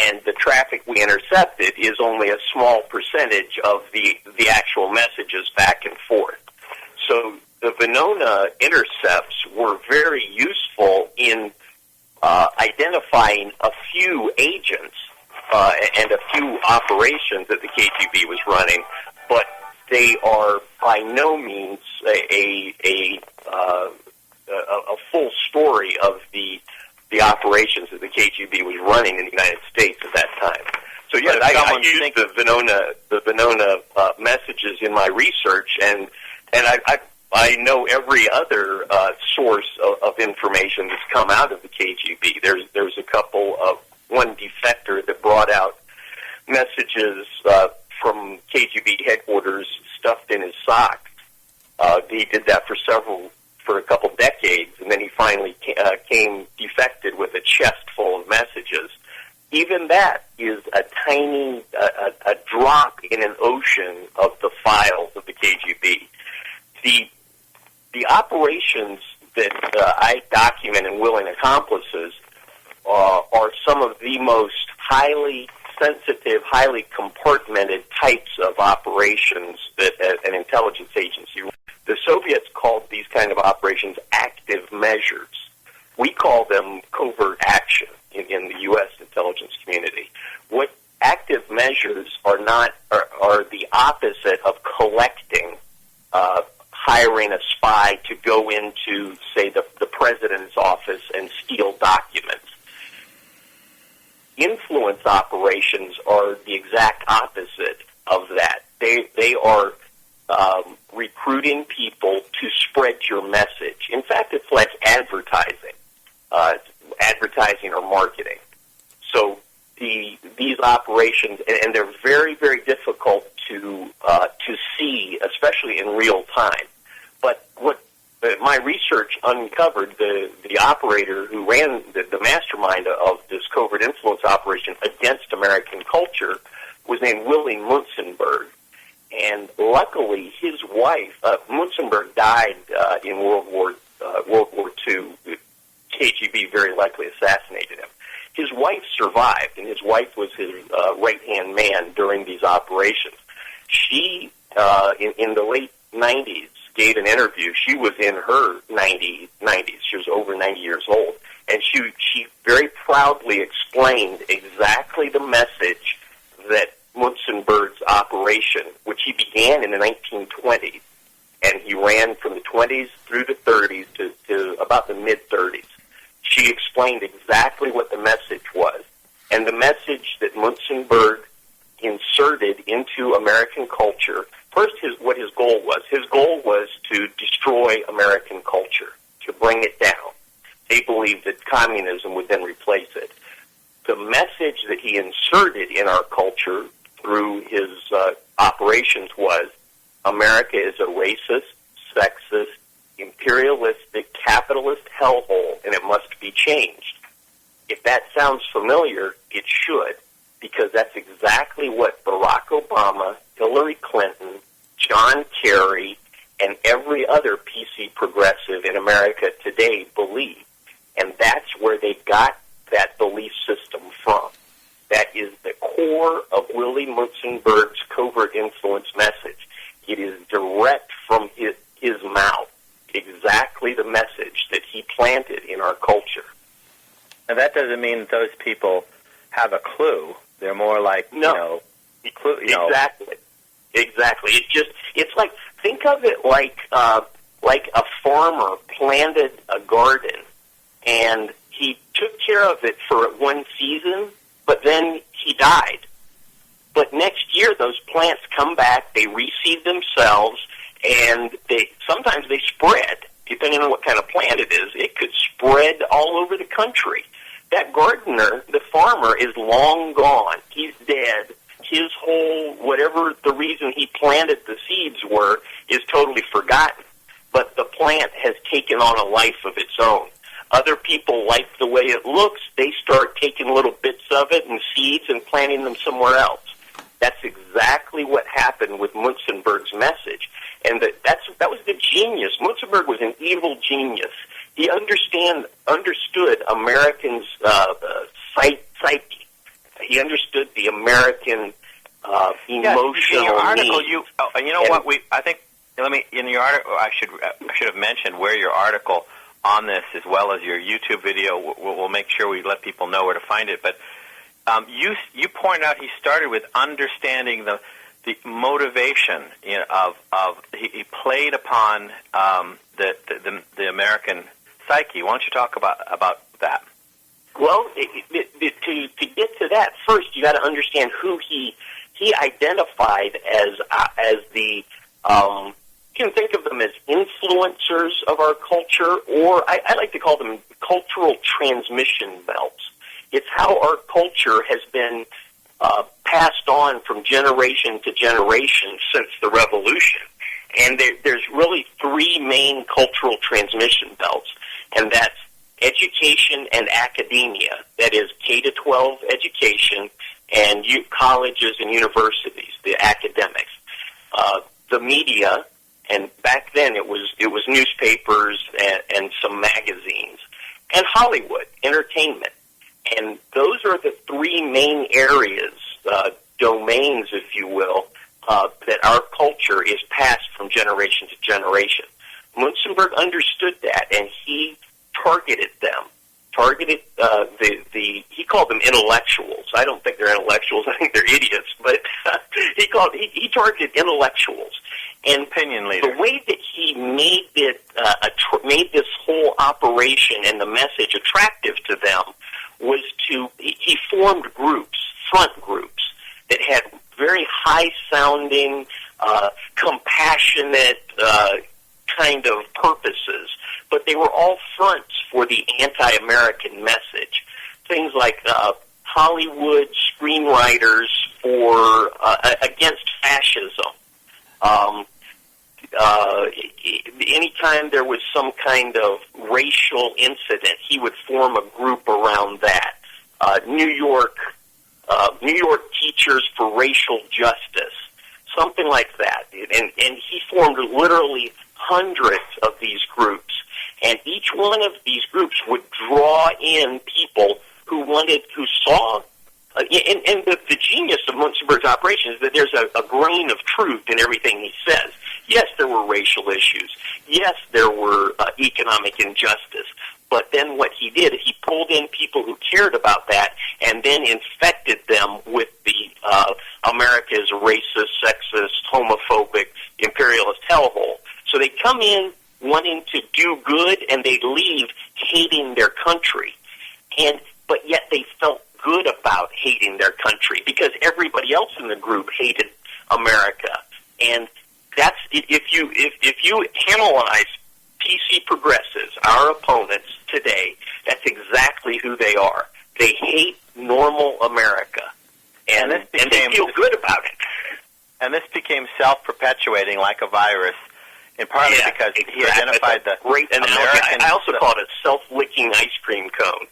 And the traffic we intercepted is only a small percentage of the actual messages back and forth. So the Venona intercepts were very useful in identifying a few agents and a few operations that the KGB was running, but they are by no means a full story of the operations that the KGB was running in the United States at that time. So yes, I used the Venona messages in my research, and I know every other source of information that's come out of the KGB. There's a couple of one defector that brought out messages from KGB headquarters stuffed in his socks. He did that for a couple decades, and then he finally came defected with a chest full of messages. Even that is a tiny a drop in an ocean of the files of the KGB. The operations that I document in Willing Accomplices are some of the most highly sensitive, highly compartmented types of operations that an intelligence agency. The Soviets called these kind of operations active measures. We call them covert action in the U.S. intelligence community. What active measures are the opposite of collecting, hiring a spy to go into, say, the president's office and steal documents. Influence operations are the exact opposite of that. They are recruiting people to spread your message. In fact, it's like advertising or marketing. So these operations, and they're very, very difficult to see, especially in real time. But what my research uncovered, the operator who ran the mastermind of this covert influence operation against American culture was named Willie Munzenberg. And luckily, his wife, Munzenberg, died in World War II. KGB very likely assassinated him. His wife survived, and his wife was his right-hand man during these operations. She, in the late 90s, gave an interview. She was in her 90s. She was over 90 years old. And she very proudly explained exactly the message that Munzenberg's operation, which he began in the 1920s, and he ran from the 20s through the 30s to about the mid-30s. She explained exactly what the message was. And the message that Munzenberg inserted into American culture, first, what his goal was. His goal was to destroy American culture, to bring it down. They believed that communism would then replace it. The message that he inserted in our culture through his operations was, America is a racist, sexist, imperialistic, capitalist hellhole, and it must be changed. If that sounds familiar, it should, because that's exactly what Barack Obama, Hillary Clinton, John Kerry, and every other PC progressive in America today believe. And that's where they got that belief system from. That is the core of Willie Munzenberg's covert influence message. It is direct from his mouth, exactly the message that he planted in our culture. Now, that doesn't mean that those people have a clue. They're more like, Exactly. It's like, think of it like a farmer planted a garden, and he took care of it for one season, but then he died. But next year, those plants come back, they reseed themselves, and sometimes they spread. Depending on what kind of plant it is, it could spread all over the country. That gardener, the farmer, is long gone. He's dead. his whole, whatever the reason he planted the seeds were, is totally forgotten. But the plant has taken on a life of its own. Other people like the way it looks. They start taking little bits of it and seeds and planting them somewhere else. That's exactly what happened with Munzenberg's message. And that was the genius. Munzenberg was an evil genius. He understood Americans' psyche. He understood the American emotional in your article, needs. you know what? In your article, I should have mentioned where your article on this, as well as your YouTube video. We'll make sure we let people know where to find it. But you pointed out he started with understanding the motivation of he played upon the American psyche. Why don't you talk about that? Well, to get to that, first you got to understand who he identified as the. You can think of them as influencers of our culture, or I like to call them cultural transmission belts. It's how our culture has been passed on from generation to generation since the Revolution. And there's really three main cultural transmission belts, and that's education and academia. That is K-12 education and colleges and universities, the academics. The media, and back then it was newspapers and some magazines, and Hollywood, entertainment. And those are the three main areas, domains, if you will, that our culture is passed from generation to generation. Munzenberg understood that, and he targeted them. He called them intellectuals. I don't think they're intellectuals. I think they're idiots. But he targeted intellectuals. And opinion leaders. The way that he made made this whole operation and the message attractive to them was he formed groups, front groups, that had very high-sounding, compassionate kind of purposes, but they were all fronts for the anti-American message. Things like Hollywood screenwriters for against fascism. Anytime there was some kind of racial incident, he would form a group around that. New York Teachers for Racial Justice, something like that. And he formed literally hundreds of these groups. And each one of these groups would draw in people who saw. And the genius of Munzenberg's operation is that there's a grain of truth in everything he says. Yes, there were racial issues. Yes, there were economic injustice. But then what he did, he pulled in people who cared about that and then infected them with the America's racist, sexist, homophobic, imperialist hellhole. So they come in wanting to do good, and they leave hating their country. But yet they felt good about hating their country because everybody else in the group hated America. And that's if you analyze PC progressives, our opponents today, that's exactly who they are. They hate normal America, and they feel good about it. And this became self-perpetuating like a virus, and partly because he identified the great American. I also call it a self-licking ice cream cone.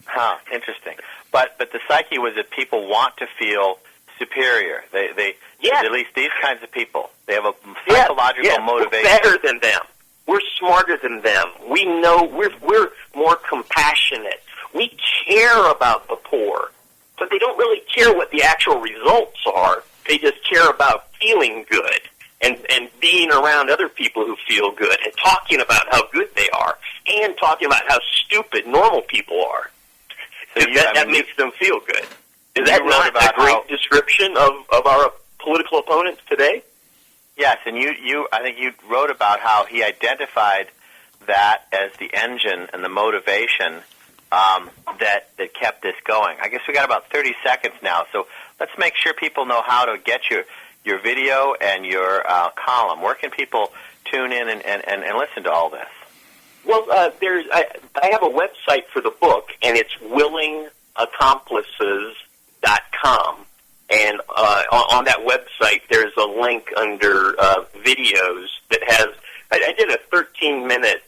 Huh, interesting. But the psyche was that people want to feel superior. They at least these kinds of people, they have a psychological motivation. We're better than them. We're smarter than them. We know we're more compassionate. We care about the poor, but they don't really care what the actual results are. They just care about feeling good and being around other people who feel good and talking about how good they are and talking about how stupid normal people are. So that makes them feel good. Is that not a great description of our political opponents today? Yes, and I think you wrote about how he identified that as the engine and the motivation that kept this going. I guess we got about 30 seconds now, so let's make sure people know how to get your video and your column. Where can people tune in and listen to all this? Well, I have a website for the book, and it's willingaccomplices.com. And on that website, there's a link under videos that has. I did a 13-minute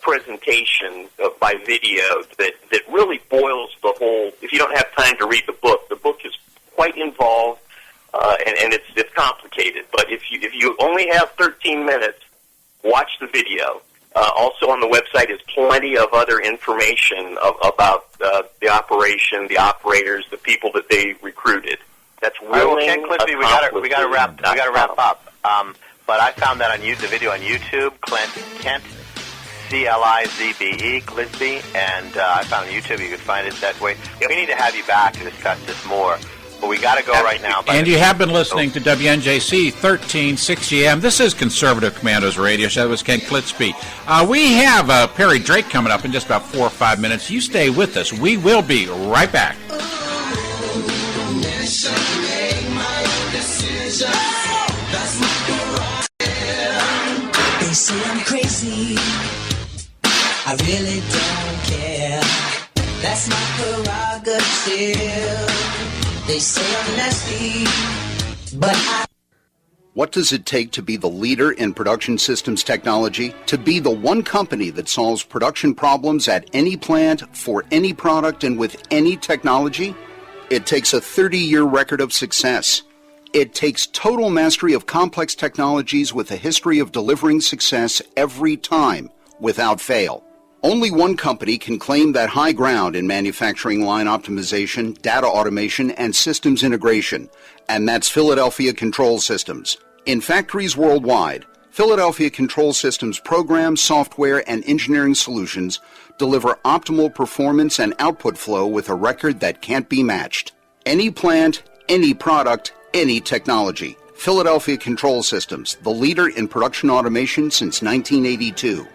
presentation by video that really boils the whole. If you don't have time to read the book is quite involved and it's complicated. But if you only have 13 minutes, watch the video. Also on the website is plenty of other information about the operation, the operators, the people that they recruited. That's really Ken Clitby, we got to wrap up. But I found that the video on YouTube, Kent Clizbe, Clizbe, and I found on YouTube. You can find it that way. We need to have you back to discuss this more. But we got to go right now. And you have been listening to WNJC 1360 AM. This is Conservative Commandos Radio Show. That was Ken Clizbe. We have Perry Drake coming up in just about 4 or 5 minutes. You stay with us. We will be right back. They say I'm crazy, I really don't care. That's my prerogative. They say I'm nasty, but What does it take to be the leader in production systems technology? To be the one company that solves production problems at any plant, for any product, and with any technology? It takes a 30-year record of success. It takes total mastery of complex technologies with a history of delivering success every time, without fail. Only one company can claim that high ground in manufacturing line optimization, data automation, and systems integration, and that's Philadelphia Control Systems. In factories worldwide, Philadelphia Control Systems programs, software, and engineering solutions deliver optimal performance and output flow with a record that can't be matched. Any plant, any product, any technology. Philadelphia Control Systems, the leader in production automation since 1982.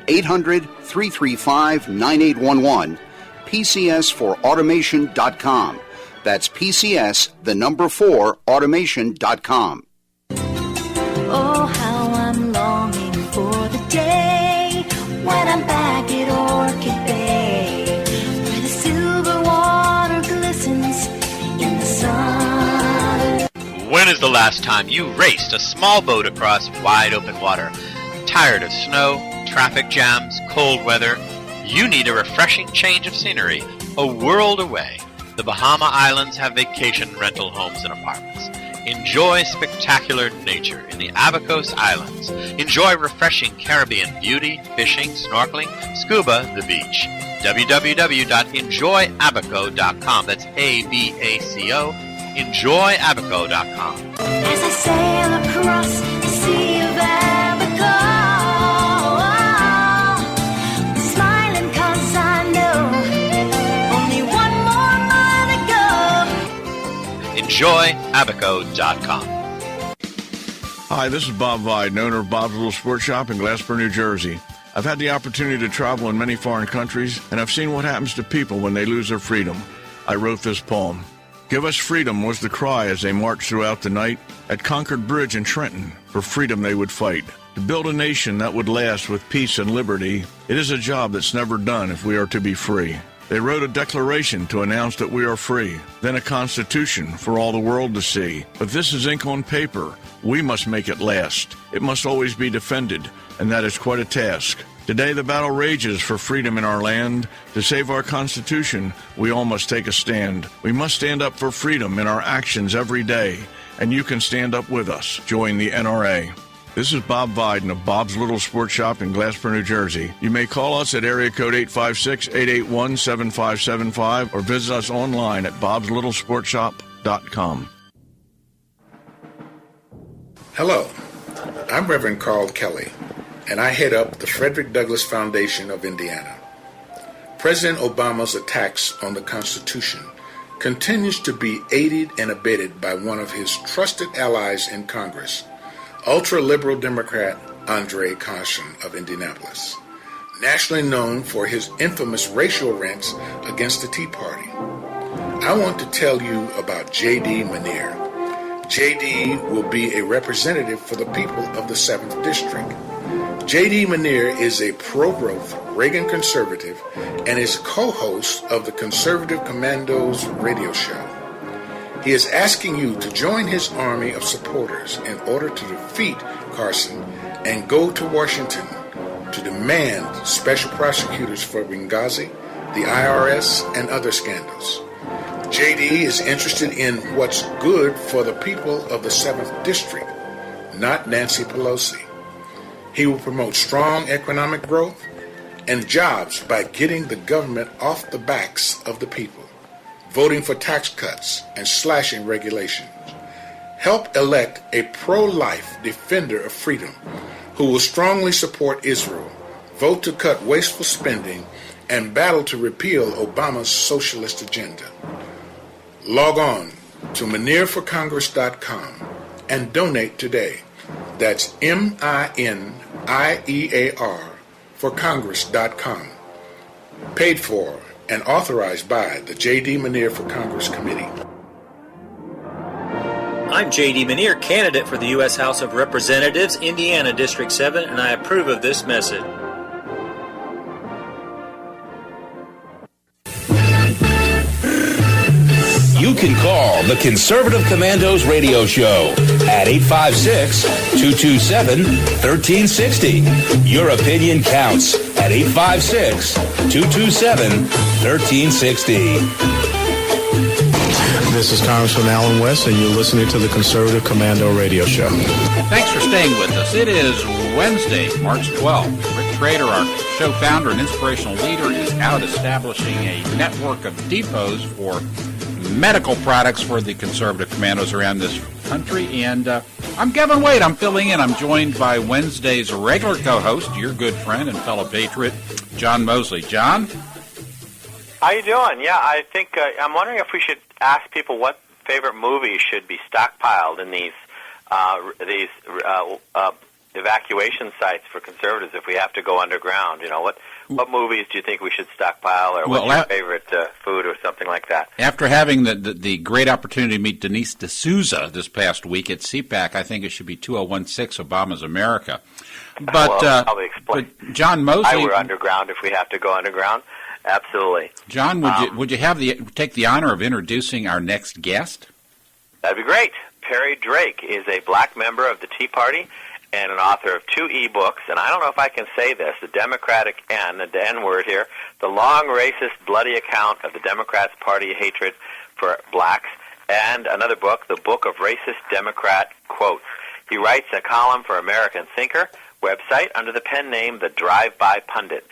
800-335-9811, PCS4automation.com. That's PCS, the number 4, automation.com. Oh, how I'm longing for the day when I'm back at Orchid Bay, where the silver water glistens in the sun. When is the last time you raced a small boat across wide open water? Tired of snow, traffic jams, cold weather? You need a refreshing change of scenery, a world away. The Bahama Islands have vacation rental homes and apartments. Enjoy spectacular nature in the Abacos Islands. Enjoy refreshing Caribbean beauty, fishing, snorkeling, scuba, the beach. www.enjoyabaco.com. That's ABACO. EnjoyAbaco.com. As I sail across the Sea of Abaco, smiling 'cause I know only one more mile to go. EnjoyAbaco.com. Hi, this is Bob Viden, owner of Bob's Little Sports Shop in Glasper, New Jersey. I've had the opportunity to travel in many foreign countries, and I've seen what happens to people when they lose their freedom. I wrote this poem. Give us freedom was the cry as they marched throughout the night. At Concord Bridge in Trenton, for freedom they would fight. To build a nation that would last with peace and liberty, it is a job that's never done if we are to be free. They wrote a declaration to announce that we are free, then a constitution for all the world to see. But this is ink on paper. We must make it last. It must always be defended, and that is quite a task. Today the battle rages for freedom in our land. To save our Constitution, we all must take a stand. We must stand up for freedom in our actions every day, and you can stand up with us. Join the NRA. This is Bob Viden of Bob's Little Sports Shop in Glasper, New Jersey. You may call us at area code 856-881-7575 or visit us online at bobslittle.sportshop.com. Hello, I'm Reverend Carl Kelly, and I head up the Frederick Douglass Foundation of Indiana. President Obama's attacks on the Constitution continues to be aided and abetted by one of his trusted allies in Congress, ultra-liberal Democrat Andre Carson of Indianapolis, nationally known for his infamous racial rants against the Tea Party. I want to tell you about J.D. Manier. J.D. will be a representative for the people of the 7th District. J.D. Manier is a pro-growth Reagan conservative and is co-host of the Conservative Commandos Radio Show. He is asking you to join his army of supporters in order to defeat Carson and go to Washington to demand special prosecutors for Benghazi, the IRS, and other scandals. JD is interested in what's good for the people of the 7th District, not Nancy Pelosi. He will promote strong economic growth and jobs by getting the government off the backs of the people, voting for tax cuts and slashing regulations. Help elect a pro-life defender of freedom who will strongly support Israel, vote to cut wasteful spending, and battle to repeal Obama's socialist agenda. Log on to MinierForCongress.com and donate today. That's MINIEAR for Congress.com. Paid for and authorized by the J.D. Minier for Congress Committee. I'm J.D. Minier, candidate for the U.S. House of Representatives, Indiana District 7, and I approve of this message. You can call the Conservative Commandos radio show at 856-227-1360. Your opinion counts at 856-227-1360. This is Congressman Alan West, and you're listening to the Conservative Commando Radio Show. Thanks for staying with us. It is Wednesday, March 12th. Rick Trader, our show founder and inspirational leader, is out establishing a network of depots for medical products for the conservative commandos around this country. And I'm Kevin Wade. I'm filling in. I'm joined by Wednesday's regular co-host, your good friend and fellow patriot, John Mosley. John? How you doing? Yeah, I think I'm wondering if we should ask people what favorite movies should be stockpiled in these evacuation sites for conservatives if we have to go underground. You know, what movies do you think we should stockpile, or what's your favorite food or something like that? After having the great opportunity to meet Denise D'Souza this past week at CPAC, I think it should be 2016 Obama's America. But, I'll explain. But John Mosley, we're underground if we have to go underground. Absolutely. John, would you take the honor of introducing our next guest? That'd be great. Perry Drake is a black member of the Tea Party and an author of 2 e-books, and I don't know if I can say this, the Democratic N, the N-word here, the long, racist, bloody account of the Democrats' party hatred for blacks, and another book, the Book of Racist Democrat Quotes. He writes a column for American Thinker website under the pen name The Drive-By Pundit.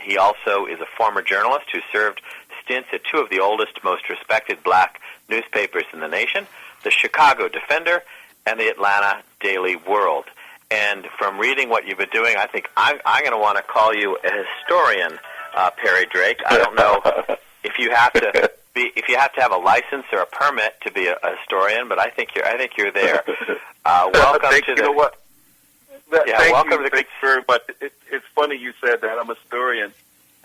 He also is a former journalist who served stints at 2 of the oldest, most respected black newspapers in the nation, the Chicago Defender and the Atlanta Daily World. And from reading what you've been doing, I think I'm going to want to call you a historian, Perry Drake. I don't know if you have to have a license or a permit to be a historian, but I think you're there. Welcome to the. You know what? Welcome to the. Thanks very much. It's funny you said that. I'm a historian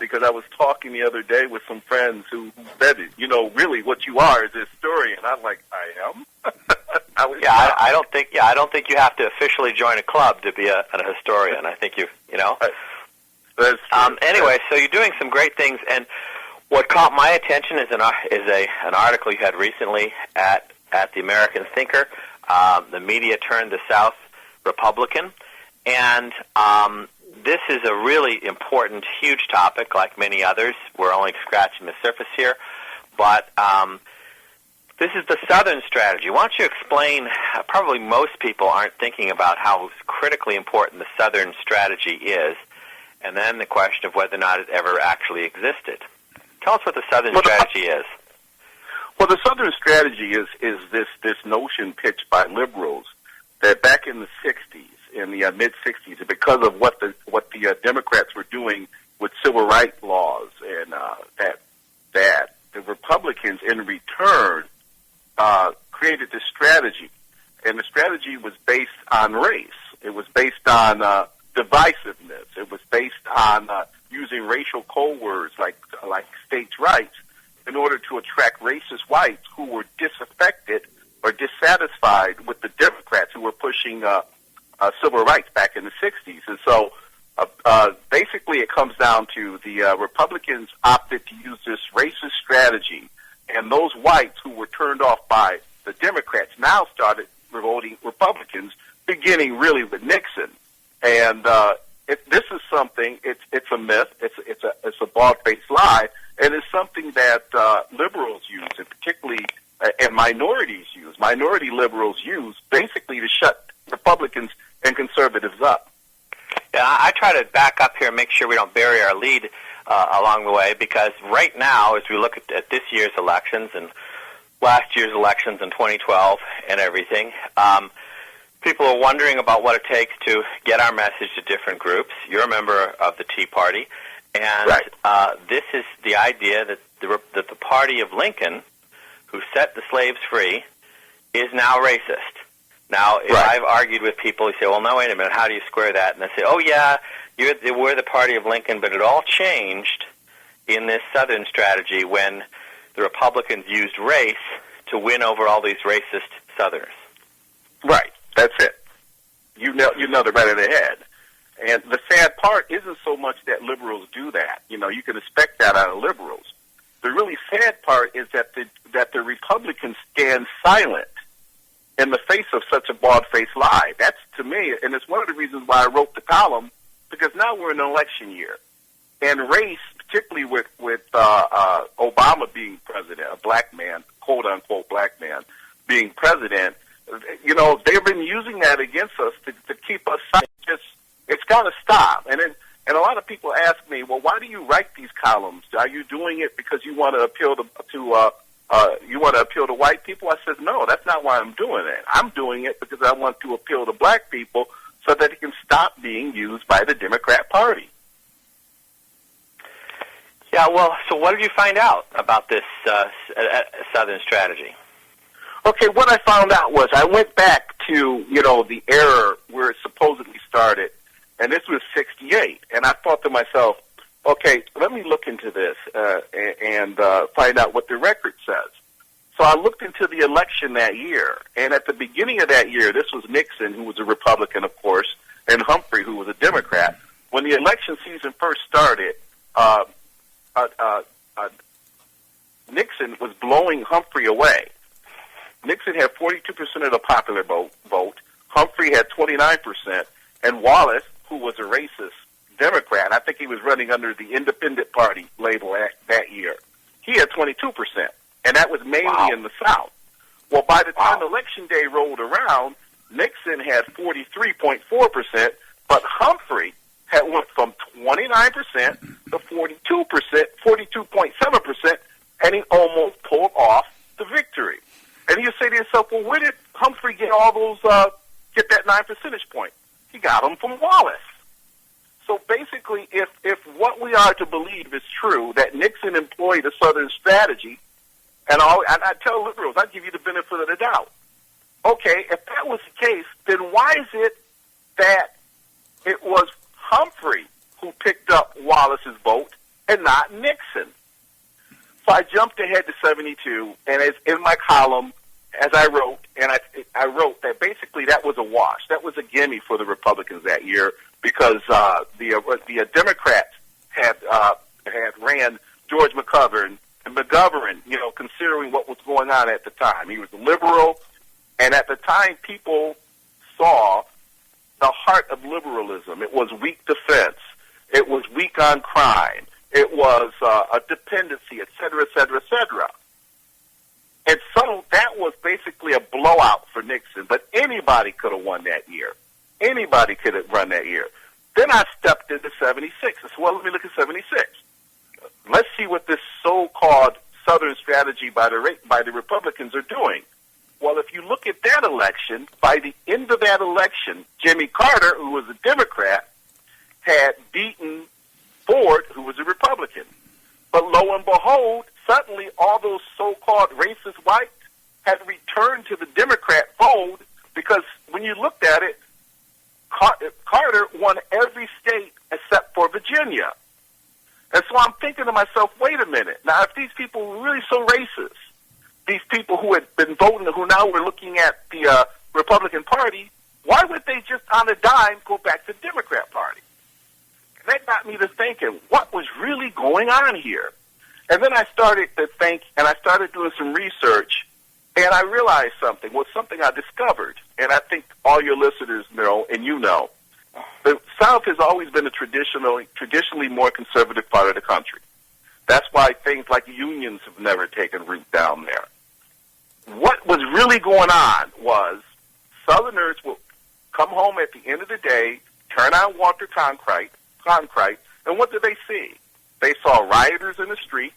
because I was talking the other day with some friends who said it. You know, really, what you are is a historian. I'm like, I am. I don't think you have to officially join a club to be an historian. I think you know. That's true. Anyway, so you're doing some great things, and what caught my attention is an article you had recently at the American Thinker. The media turned the South Republican, and this is a really important, huge topic. Like many others, we're only scratching the surface here, but. This is the Southern strategy. Why don't you explain, probably most people aren't thinking about how critically important the Southern strategy is, and then the question of whether or not it ever actually existed. Tell us what the Southern strategy is. Well, the Southern strategy is this notion pitched by liberals that back in the 60s, in the mid-60s, because of what the Democrats were doing with civil rights laws, and that the Republicans, in return, created this strategy, and the strategy was based on race. It was based on divisiveness. It was based on using racial code words like states' rights in order to attract racist whites who were disaffected or dissatisfied with the Democrats who were pushing civil rights back in the 60s. And so basically it comes down to the Republicans opted to use this racist strategy, and those whites who were turned off by the Democrats now started voting Republicans, beginning really with Nixon. And this is something. It's a myth. It's a bald-faced lie, and it's something that liberals use, and particularly and minorities use. Minority liberals use basically to shut Republicans and conservatives up. Yeah, I try to back up here and make sure we don't bury our lead along the way, because right now, as we look at this year's elections and last year's elections in 2012 and everything, people are wondering about what it takes to get our message to different groups. You're a member of the Tea Party, and right. This is the idea that the party of Lincoln, who set the slaves free, is now racist. Now, if I've argued with people who say, well, no, wait a minute, how do you square that? And they say, oh, yeah, we're the party of Lincoln, but it all changed in this Southern strategy when the Republicans used race to win over all these racist Southerners. Right, that's it. You know the right of the head. And the sad part isn't so much that liberals do that. You know, you can expect that out of liberals. The really sad part is that the Republicans stand silent in the face of such a bald-faced lie. That's, to me, and it's one of the reasons why I wrote the column, because now we're in an election year. And race, particularly with Obama being president, a black man, quote-unquote black man, being president, you know, they've been using that against us to keep us silent. It's got to stop. And a lot of people ask me, well, why do you write these columns? Are you doing it because you want to appeal to white people? I said, no, that's not why I'm doing it. I'm doing it because I want to appeal to black people so that it can stop being used by the Democrat Party. Yeah, well, so what did you find out about this Southern strategy? Okay, what I found out was I went back to, the era where it supposedly started, and this was 1968, and I thought to myself, okay, let me look into this and find out what the record says. So I looked into the election that year, and at the beginning of that year, this was Nixon, who was a Republican, of course, and Humphrey, who was a Democrat. When the election season first started, Nixon was blowing Humphrey away. Nixon had 42% of the popular vote. Humphrey had 29%, and Wallace, who was a racist Democrat, I think he was running under the Independent Party label that year, he had 22%, and that was mainly in the South. Well, by the time Election Day rolled around, Nixon had 43.4%, but Humphrey had went from 29% to 42%, 42.7%, and he almost pulled off the victory. And you say to yourself, well, where did Humphrey get all those, get that 9 percentage point? He got them from Wallace. So basically, if what we are to believe is true, that Nixon employed a Southern strategy, and I tell liberals, I give you the benefit of the doubt. Okay, if that was the case, then why is it that it was Humphrey who picked up Wallace's vote and not Nixon? So I jumped ahead to 1972, and as in my column, as I wrote, and I wrote that basically that was a wash. That was a gimme for the Republicans that year because the Democrats had ran George McGovern, considering what was going on at the time. He was a liberal, and at the time people saw the heart of liberalism. It was weak defense. It was weak on crime. It was a dependency, et cetera, et cetera, et cetera. And so that was basically a blowout for Nixon, but anybody could have won that year. Anybody could have run that year. Then I stepped into 1976. I said, well, let me look at 1976. Let's see what this so-called Southern strategy by the Republicans are doing. Well, if you look at that election, by the end of that election, Jimmy Carter, who was a Democrat, had beaten Ford, who was a Republican. But lo and behold, suddenly all those so-called racist whites had returned to the Democrat fold because when you looked at it, Carter won every state except for Virginia. And so I'm thinking to myself, wait a minute. Now, if these people were really so racist, these people who had been voting, who now were looking at the Republican Party, why would they just on a dime go back to the Democrat Party? And that got me to thinking, what was really going on here? And then I started to think, and I started doing some research, And I realized something I discovered, and I think all your listeners know, and you know. The South has always been a traditionally more conservative part of the country. That's why things like unions have never taken root down there. What was really going on was Southerners would come home at the end of the day, turn on water concrete, and what did they see? They saw rioters in the street.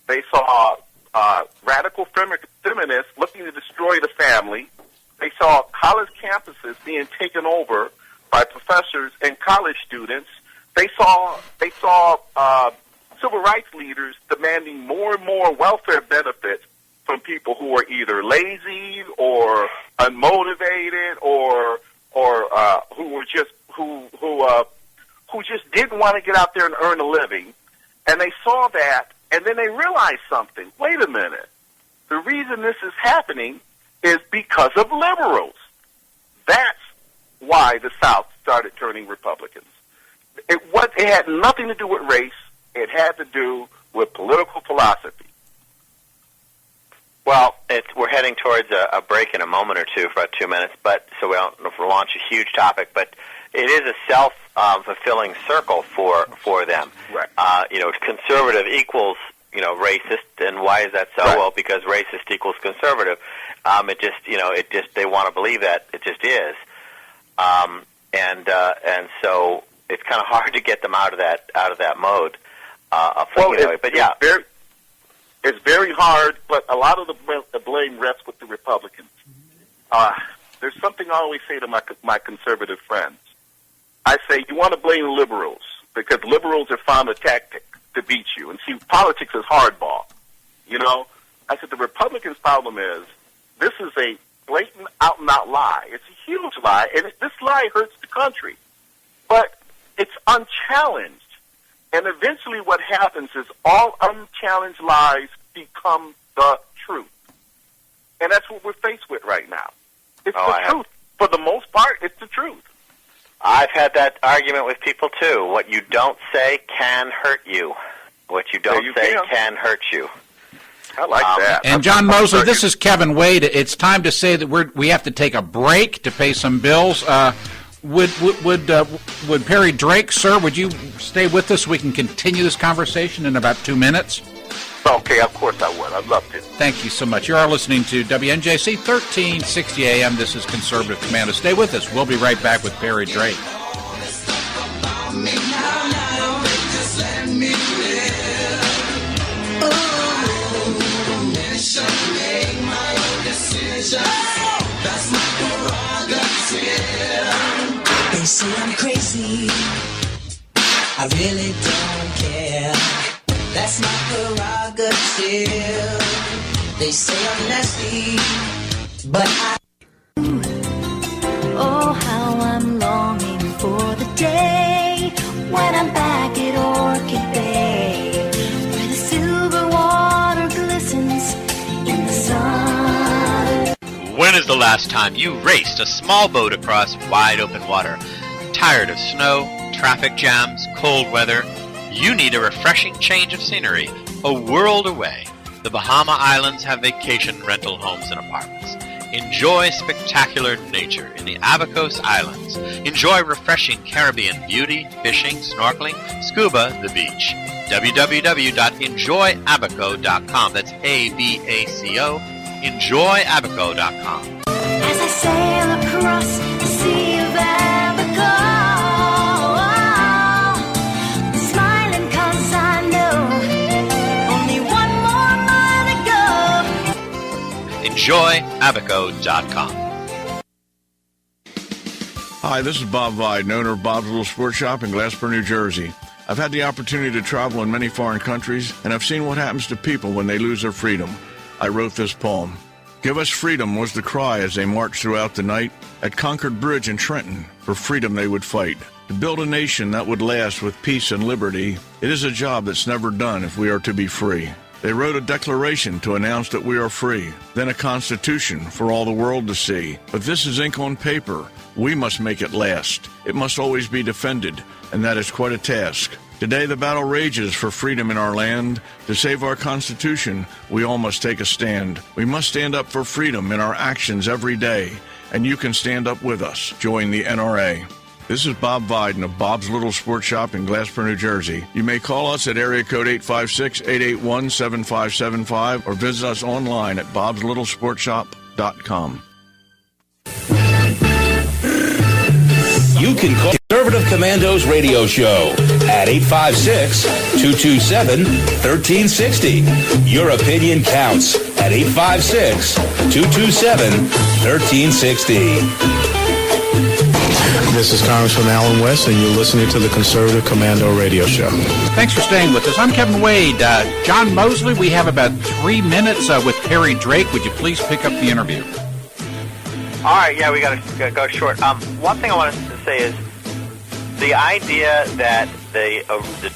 They saw radical feminists looking to destroy the family. They saw college campuses being taken over by professors and college students. They saw civil rights leaders demanding more and more welfare benefits from people who are either lazy or unmotivated or who just didn't want to get out there and earn a living. And they saw that, and then they realized something. Wait a minute. The reason this is happening is because of liberals. That's why the South started turning Republicans. It had nothing to do with race. It had to do with political philosophy. Well, we're heading towards a break in a moment or two, for about 2 minutes, but so we don't launch a huge topic, but it is a self-fulfilling circle for them. Right. Conservative equals, racist, and why is that so? Right. Well, because racist equals conservative. They want to believe that it just is. And so it's kind of hard to get them out of that mode. It's very hard, but a lot of the blame rests with the Republicans. There's something I always say to my conservative friends. I say, you want to blame liberals, because liberals have found a tactic to beat you. And see, politics is hardball. I said, the Republicans' problem is, this is a blatant out-and-out lie. It's a huge lie, and this lie hurts the country. But it's unchallenged. And eventually what happens is all unchallenged lies become the truth. And that's what we're faced with right now. It's the truth. For the most part, it's the truth. I've had that argument with people, too. What you don't say can hurt you. What you don't say can hurt you. I like that. And John Mosley, this is Kevin Wade. It's time to say that we have to take a break to pay some bills. Would Perry Drake, sir, would you stay with us so we can continue this conversation in about 2 minutes? Okay, of course I would. I'd love to. Thank you so much. You are listening to WNJC 1360 AM. This is Conservative Commando. Stay with us. We'll be right back with Perry Drake. They say I'm crazy, I really don't care. That's my prerogative. They say I'm nasty, but Oh, how I'm longing for the day when I'm back at Orchid Bay, where the silver water glistens in the sun. When is the last time you raced a small boat across wide open water? Tired of snow, traffic jams, cold weather? You need a refreshing change of scenery, a world away. The Bahama Islands have vacation rental homes and apartments. Enjoy spectacular nature in the Abacos Islands. Enjoy refreshing Caribbean beauty, fishing, snorkeling, scuba, the beach. www.enjoyabaco.com. That's ABACO. EnjoyAbaco.com. As I sail across the Sea of Abaco, smiling 'cause I know only one more mile to go. EnjoyAbaco.com. Hi, this is Bob Viden, owner of Bob's Little Sports Shop in Glasper, New Jersey. I've had the opportunity to travel in many foreign countries, and I've seen what happens to people when they lose their freedom. I wrote this poem. Give us freedom was the cry as they marched throughout the night. At Concord Bridge in Trenton, for freedom they would fight. To build a nation that would last with peace and liberty, it is a job that's never done if we are to be free. They wrote a declaration to announce that we are free, then a constitution for all the world to see. But this is ink on paper. We must make it last. It must always be defended, and that is quite a task. Today, the battle rages for freedom in our land. To save our Constitution, we all must take a stand. We must stand up for freedom in our actions every day, and you can stand up with us. Join the NRA. This is Bob Biden of Bob's Little Sports Shop in Glasper, New Jersey. You may call us at area code 856-881-7575 or visit us online at bobslittlesportshop.com. You can call Conservative Commandos Radio Show at 856-227-1360. Your opinion counts at 856-227-1360. This is Congressman Alan West, and you're listening to the Conservative Commando Radio Show. Thanks for staying with us. I'm Kevin Wade. John Mosley, we have about 3 minutes with Terry Drake. Would you please pick up the interview? All right, yeah, we got to go short. One thing I wanted to say is the idea that the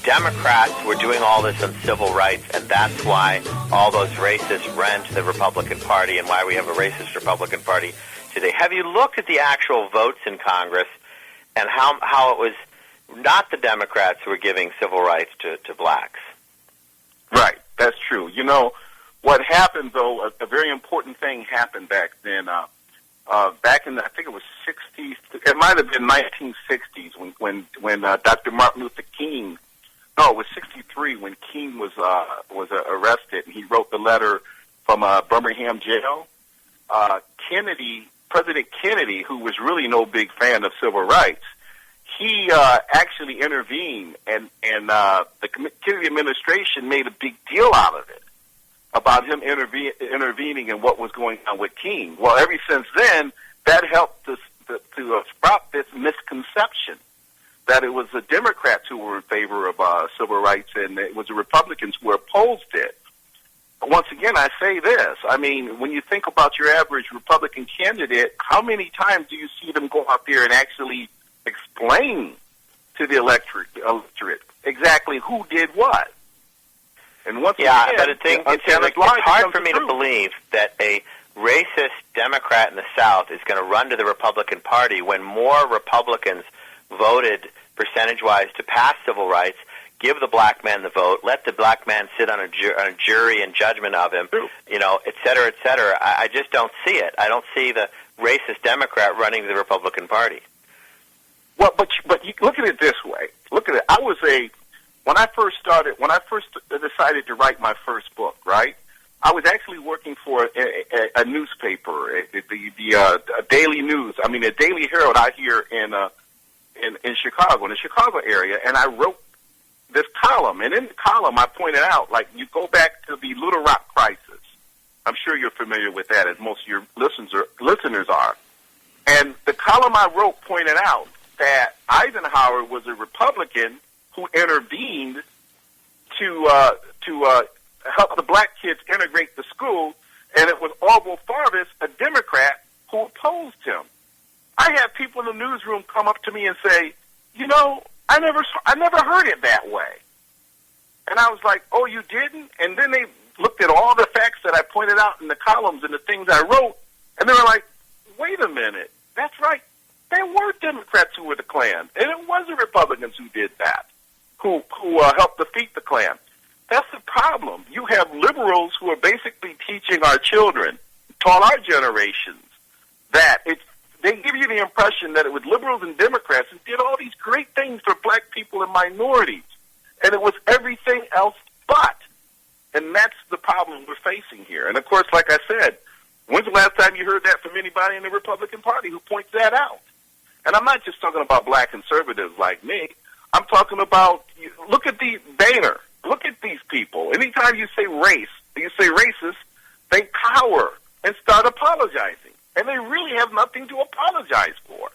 Democrats were doing all this on civil rights, and that's why all those racists ran to the Republican Party and why we have a racist Republican Party today. Have you looked at the actual votes in Congress and how it was not the Democrats who were giving civil rights to blacks? Right, that's true. You know, what happened, though, a very important thing happened back then. Back in I think it was 60s, it might have been 1960s when Dr. Martin Luther King, no, it was 63 when King was arrested, and he wrote the letter from Birmingham jail. President Kennedy, who was really no big fan of civil rights, he actually intervened, and the Kennedy administration made a big deal out of it, about him intervening in what was going on with King. Well, ever since then, that helped to sprout this misconception that it was the Democrats who were in favor of civil rights and it was the Republicans who opposed it. But once again, I say this. I mean, when you think about your average Republican candidate, how many times do you see them go out there and actually explain to the electorate exactly who did what? And once yeah, again, but it's hard for me to believe that a racist Democrat in the South is going to run to the Republican Party when more Republicans voted percentage-wise to pass civil rights, give the black man the vote, let the black man sit on a jury in judgment of him, you know, et cetera, et cetera. I just don't see it. I don't see the racist Democrat running the Republican Party. Well, but you look at it this way. Look at it. When I first decided to write my first book, right, I was actually working for a newspaper, the Daily News. I mean, the Daily Herald out here in Chicago, in the Chicago area, and I wrote this column. And in the column, I pointed out, like, you go back to the Little Rock crisis. I'm sure you're familiar with that, as most of your listeners are. And the column I wrote pointed out that Eisenhower was a Republican who intervened to help the black kids integrate the school, and it was Orville Farvis, a Democrat, who opposed him. I had people in the newsroom come up to me and say, you know, I never heard it that way. And I was like, oh, you didn't? And then they looked at all the facts that I pointed out in the columns and the things I wrote, and they were like, wait a minute, that's right. There were Democrats who were the Klan, and it was the Republicans who did that, who helped defeat the Klan. That's the problem. You have liberals who are basically teaching our children, taught our generations, that they give you the impression that it was liberals and Democrats who did all these great things for black people and minorities, and it was everything else but. And that's the problem we're facing here. And, of course, like I said, when's the last time you heard that from anybody in the Republican Party who points that out? And I'm not just talking about black conservatives like me. I'm talking about, look at the Boehner. Look at these people. Anytime you say race, you say racist, they cower and start apologizing. And they really have nothing to apologize for.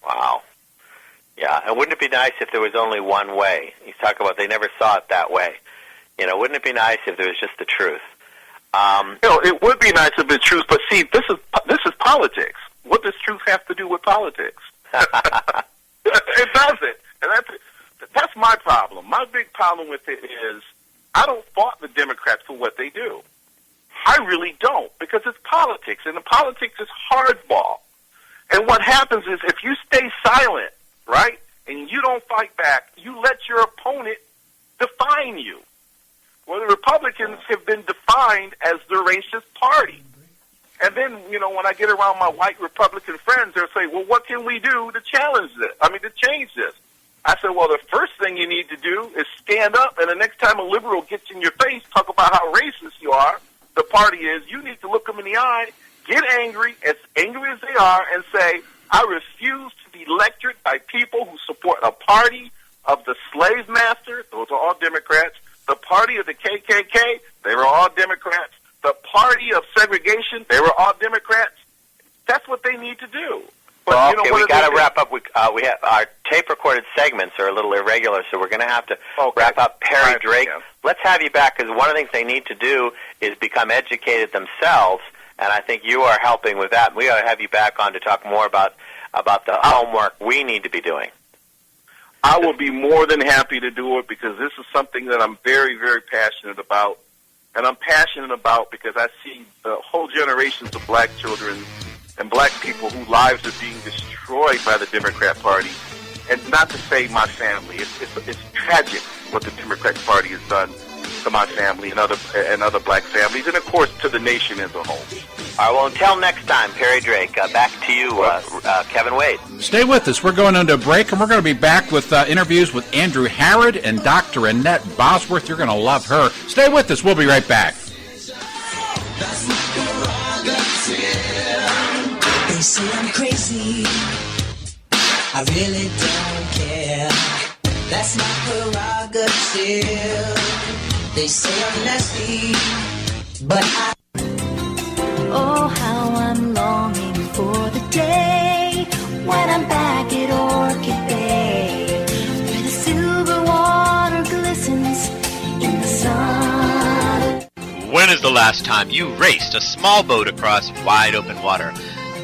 Wow. Yeah, and wouldn't it be nice if there was only one way? You talk about they never saw it that way. You know, wouldn't it be nice if there was just the truth? It would be nice if the truth, but see, this is politics. What does truth have to do with politics? It doesn't. And that's my problem. My big problem with it is I don't fault the Democrats for what they do. I really don't, because it's politics, and the politics is hardball. And what happens is if you stay silent, right, and you don't fight back, you let your opponent define you. Well, the Republicans have been defined as the racist party. And then, you know, when I get around my white Republican friends, they'll say, well, what can we do to challenge this? To change this? I said, well, the first thing you need to do is stand up, and the next time a liberal gets in your face, talk about how racist you are, the party is, you need to look them in the eye, get angry as they are, and say, I refuse to be lectured by people who support a party of the slave master, those are all Democrats, the party of the KKK, they were all Democrats, the party of segregation, they were all Democrats. That's what they need to do. But, well, you know, okay, we got to wrap up. We have our tape-recorded segments are a little irregular, so we're going to have to wrap up. Perry Drake, let's have you back, because one of the things they need to do is become educated themselves, and I think you are helping with that. We ought to have you back on to talk more about the homework we need to be doing. I will be more than happy to do it, because this is something that I'm very, very passionate about. And I'm passionate about because I see whole generations of black children and black people whose lives are being destroyed by the Democrat Party. And not to say my family. It's tragic what the Democrat Party has done to my family and other black families, and, of course, to the nation as a whole. All right, well, until next time, Perry Drake, back to you, Kevin Wade. Stay with us. We're going into a break, and we're going to be back with interviews with Andrew Harrod and Dr. Annette Bosworth. You're going to love her. Stay with us. We'll be right back. They say I'm crazy. I really don't care. That's my prerogative. They say I'm nasty, but Oh, how I'm longing for the day when I'm back at Orchid Bay, where the silver water glistens in the sun. When is the last time you raced a small boat across wide open water?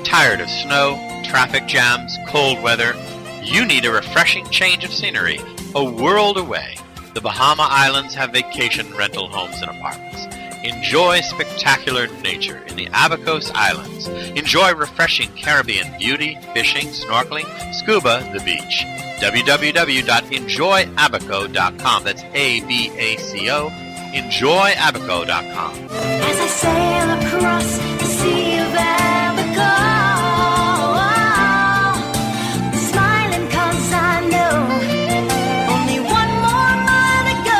Tired of snow, traffic jams, cold weather? You need a refreshing change of scenery, a world away. The Bahama Islands have vacation rental homes and apartments. Enjoy spectacular nature in the Abacos Islands. Enjoy refreshing Caribbean beauty, fishing, snorkeling, scuba, the beach. www.enjoyabaco.com. That's ABACO. Enjoyabaco.com. As I sail across the Sea of Abaco, smiling 'cause I know only one more mile to go.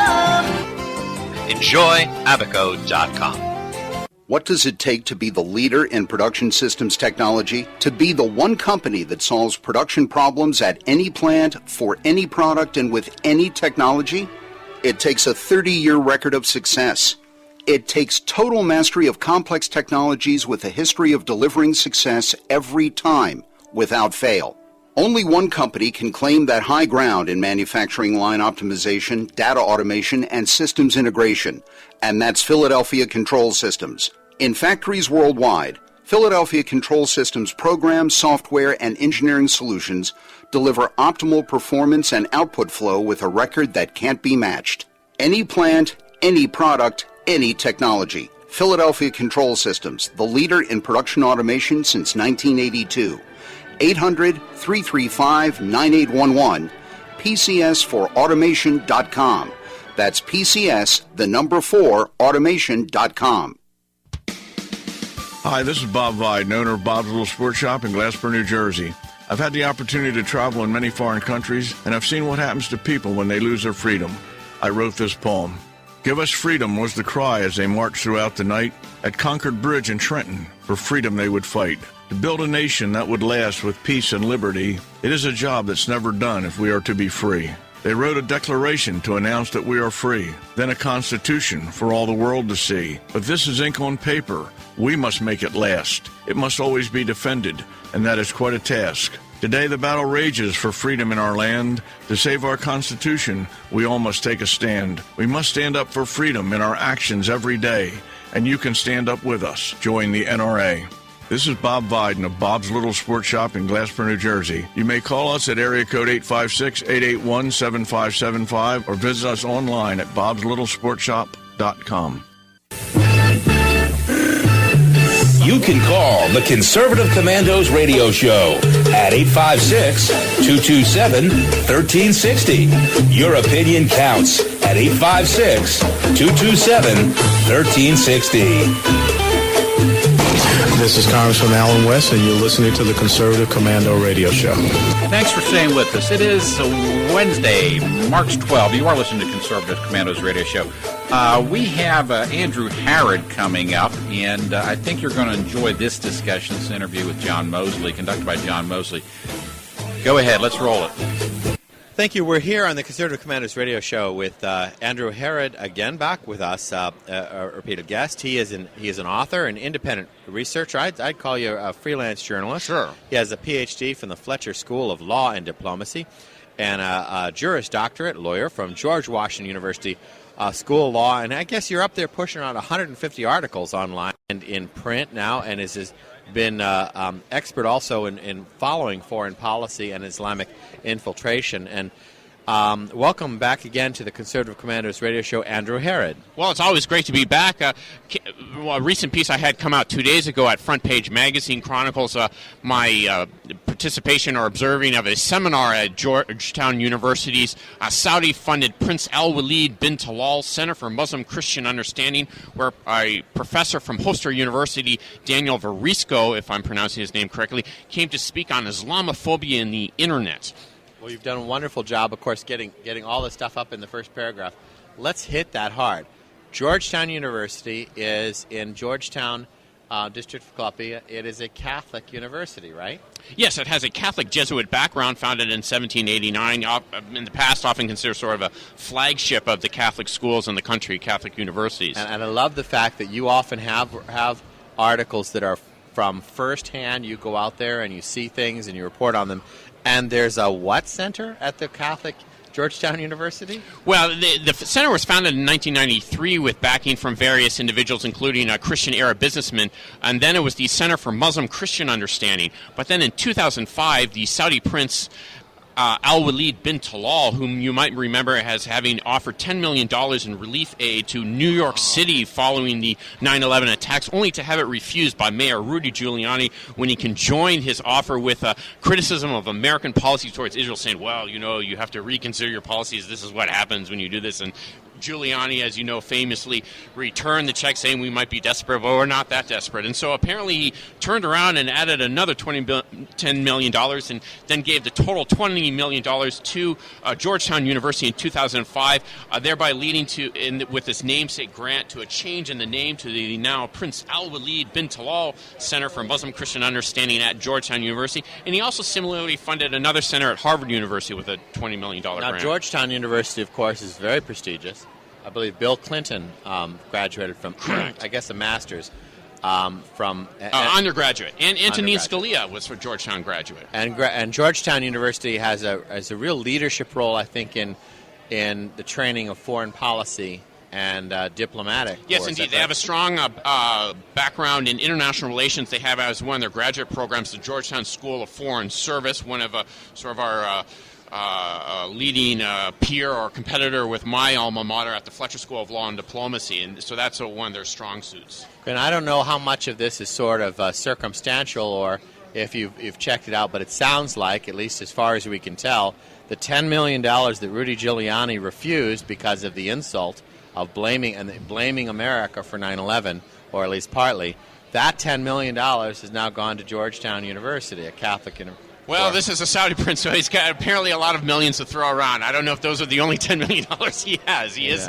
Enjoyabaco.com. What does it take to be the leader in production systems technology? To be the one company that solves production problems at any plant, for any product, and with any technology? It takes a 30-year record of success. It takes total mastery of complex technologies with a history of delivering success every time, without fail. Only one company can claim that high ground in manufacturing line optimization, data automation, and systems integration, and that's Philadelphia Control Systems. In factories worldwide, Philadelphia Control Systems programs, software, and engineering solutions deliver optimal performance and output flow with a record that can't be matched. Any plant, any product, any technology. Philadelphia Control Systems, the leader in production automation since 1982. 800-335-9811, PCS4automation.com. That's PCS, the number 4, automation.com. Hi, this is Bob Vide, owner of Bob's Little Sports Shop in Glasper, New Jersey. I've had the opportunity to travel in many foreign countries, and I've seen what happens to people when they lose their freedom. I wrote this poem. Give us freedom was the cry as they marched throughout the night. At Concord Bridge in Trenton, for freedom they would fight. To build a nation that would last with peace and liberty, it is a job that's never done if we are to be free. They wrote a declaration to announce that we are free, then a constitution for all the world to see. But this is ink on paper. We must make it last. It must always be defended, and that is quite a task. Today the battle rages for freedom in our land. To save our Constitution, we all must take a stand. We must stand up for freedom in our actions every day, and you can stand up with us. Join the NRA. This is Bob Viden of Bob's Little Sports Shop in Glasper, New Jersey. You may call us at area code 856-881-7575 or visit us online at bobslittle.sportshop.com. You can call the Conservative Commandos radio show at 856-227-1360. Your opinion counts at 856-227-1360. This is Congressman Alan West, and you're listening to the Conservative Commando Radio Show. Thanks for staying with us. It is Wednesday, March 12th. You are listening to Conservative Commandos Radio Show. We have Andrew Harrod coming up, and I think you're going to enjoy this discussion, this interview with John Mosley, conducted by John Mosley. Go ahead. Let's roll it. Thank you. We're here on the Conservative Commandos Radio Show with Andrew Harrod again, back with us, a repeated guest. He is an author, an independent researcher. I'd call you a freelance journalist. Sure. He has a Ph.D. from the Fletcher School of Law and Diplomacy, and a Juris Doctorate lawyer from George Washington University School of Law. And I guess you're up there pushing around 150 articles online and in print now, and has been expert also in following foreign policy and Islamic infiltration. And welcome back again to the Conservative Commandos Radio Show, Andrew Harrod. Well, it's always great to be back. A recent piece I had come out 2 days ago at Front Page Magazine chronicles my participation or observing of a seminar at Georgetown University's Saudi-funded Prince Al-Walid bin Talal Center for Muslim-Christian Understanding, where a professor from Hofstra University, Daniel Verisco, if I'm pronouncing his name correctly, came to speak on Islamophobia in the Internet. Well, you've done a wonderful job, of course, getting all this stuff up in the first paragraph. Let's hit that hard. Georgetown University is in Georgetown, District of Columbia. It is a Catholic university, right? Yes, it has a Catholic Jesuit background, founded in 1789. In the past, often considered sort of a flagship of the Catholic schools in the country, Catholic universities. And I love the fact that you often have articles that are from firsthand. You go out there and you see things and you report on them. And there's a what center at the Catholic Georgetown University? Well, the center was founded in 1993 with backing from various individuals, including Christian Arab businessmen, and then it was the Center for Muslim-Christian Understanding. But then in 2005, the Saudi prince Al-Walid bin Talal, whom you might remember as having offered $10 million in relief aid to New York City following the 9/11 attacks, only to have it refused by Mayor Rudy Giuliani when he conjoined his offer with criticism of American policy towards Israel, saying, well, you have to reconsider your policies. This is what happens when you do this. And Giuliani, as you know, famously returned the check saying we might be desperate, but we're not that desperate. And so apparently he turned around and added another $10 million and then gave the total $20 million to Georgetown University in 2005, thereby leading to, with this namesake grant, to a change in the name to the now Prince Al-Walid bin Talal Center for Muslim-Christian Understanding at Georgetown University. And he also similarly funded another center at Harvard University with a $20 million grant. Now, Georgetown University, of course, is very prestigious. I believe Bill Clinton graduated from, I guess, a master's from undergraduate, and Antonin Scalia was a Georgetown graduate. And Georgetown University has a real leadership role, I think, in the training of foreign policy and diplomatic. Yes, indeed. They have a strong background in international relations. They have as one of their graduate programs the Georgetown School of Foreign Service, one of sort of our leading peer or competitor with my alma mater at the Fletcher School of Law and Diplomacy, and so that's one of their strong suits. And I don't know how much of this is sort of circumstantial or if you've checked it out, but it sounds like, at least as far as we can tell, the $10 million that Rudy Giuliani refused because of the insult of blaming America for 9/11, or at least partly, that $10 million has now gone to Georgetown University, a Catholic university. Well, this is a Saudi prince, so he's got apparently a lot of millions to throw around. I don't know if those are the only $10 million he has. He is.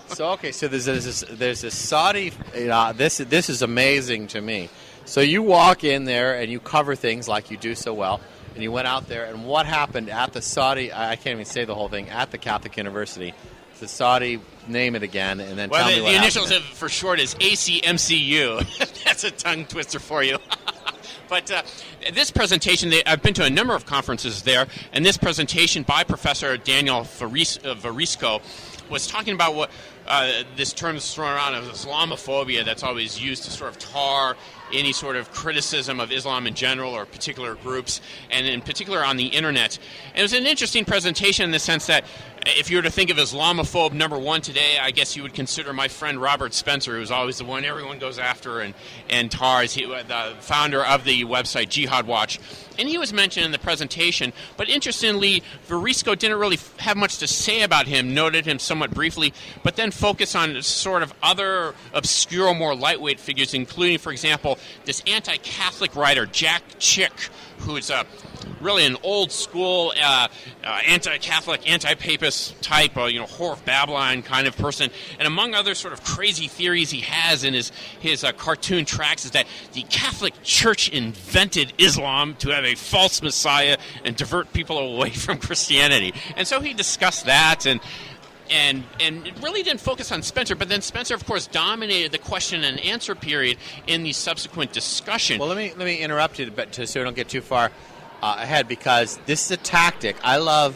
So there's a Saudi. This is amazing to me. So you walk in there and you cover things like you do so well, and you went out there, and what happened at the Saudi? I can't even say the whole thing at the Catholic University. The Saudi, name it again, and then tell me what happened. The initials for short is ACMCU. That's a tongue twister for you. But this presentation, I've been to a number of conferences there, and this presentation by Professor Daniel Verisco was talking about what this term is thrown around of Islamophobia that's always used to sort of tar any sort of criticism of Islam in general or particular groups, and in particular on the internet. And it was an interesting presentation in the sense that if you were to think of Islamophobe number one today, I guess you would consider my friend Robert Spencer, who's always the one everyone goes after and tars, the founder of the website Jihad Watch. And he was mentioned in the presentation, but interestingly, Verisco didn't really have much to say about him, noted him somewhat briefly, but then focused on sort of other obscure, more lightweight figures, including, for example, this anti-Catholic writer, Jack Chick, who's really an old-school anti-Catholic, anti-papist type, Whore of Babylon kind of person. And among other sort of crazy theories he has in his cartoon tracks is that the Catholic Church invented Islam to have a false messiah and divert people away from Christianity. And so he discussed that, and it really didn't focus on Spencer, but then Spencer, of course, dominated the question and answer period in the subsequent discussion. Well, let me interrupt you so we don't get too far ahead, because this is a tactic. I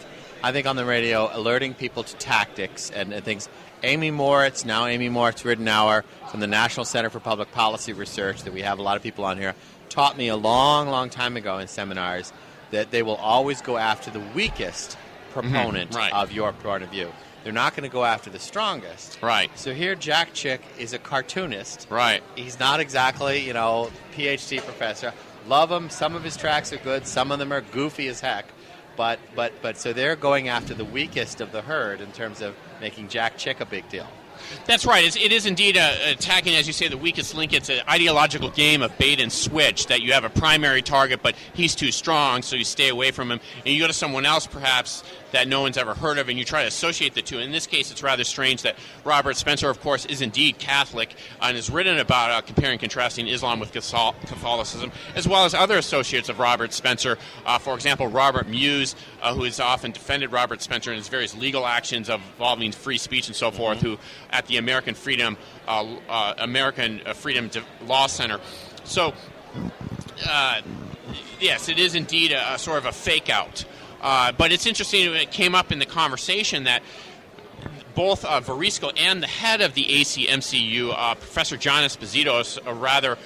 think on the radio, alerting people to tactics and things. Amy Moritz Ridenour from the National Center for Public Policy Research, that we have a lot of people on here, taught me a long, long time ago in seminars that they will always go after the weakest proponent of your point of view. They're not going to go after the strongest. Right. So here, Jack Chick is a cartoonist. Right. He's not exactly, PhD professor. Love him. Some of his tracks are good. Some of them are goofy as heck. But so they're going after the weakest of the herd in terms of making Jack Chick a big deal. That's right. It is indeed attacking, as you say, the weakest link. It's an ideological game of bait and switch, that you have a primary target, but he's too strong, so you stay away from him. And you go to someone else, perhaps, that no one's ever heard of, and you try to associate the two. In this case, it's rather strange that Robert Spencer, of course, is indeed Catholic and has written about comparing and contrasting Islam with Catholicism, as well as other associates of Robert Spencer. For example, Robert Muse, who has often defended Robert Spencer in his various legal actions involving free speech and so forth, who at the American Freedom Law Center. So, yes, it is indeed a sort of a fake-out. But it's interesting, it came up in the conversation that both Verisco and the head of the ACMCU, Professor John Esposito, is a rather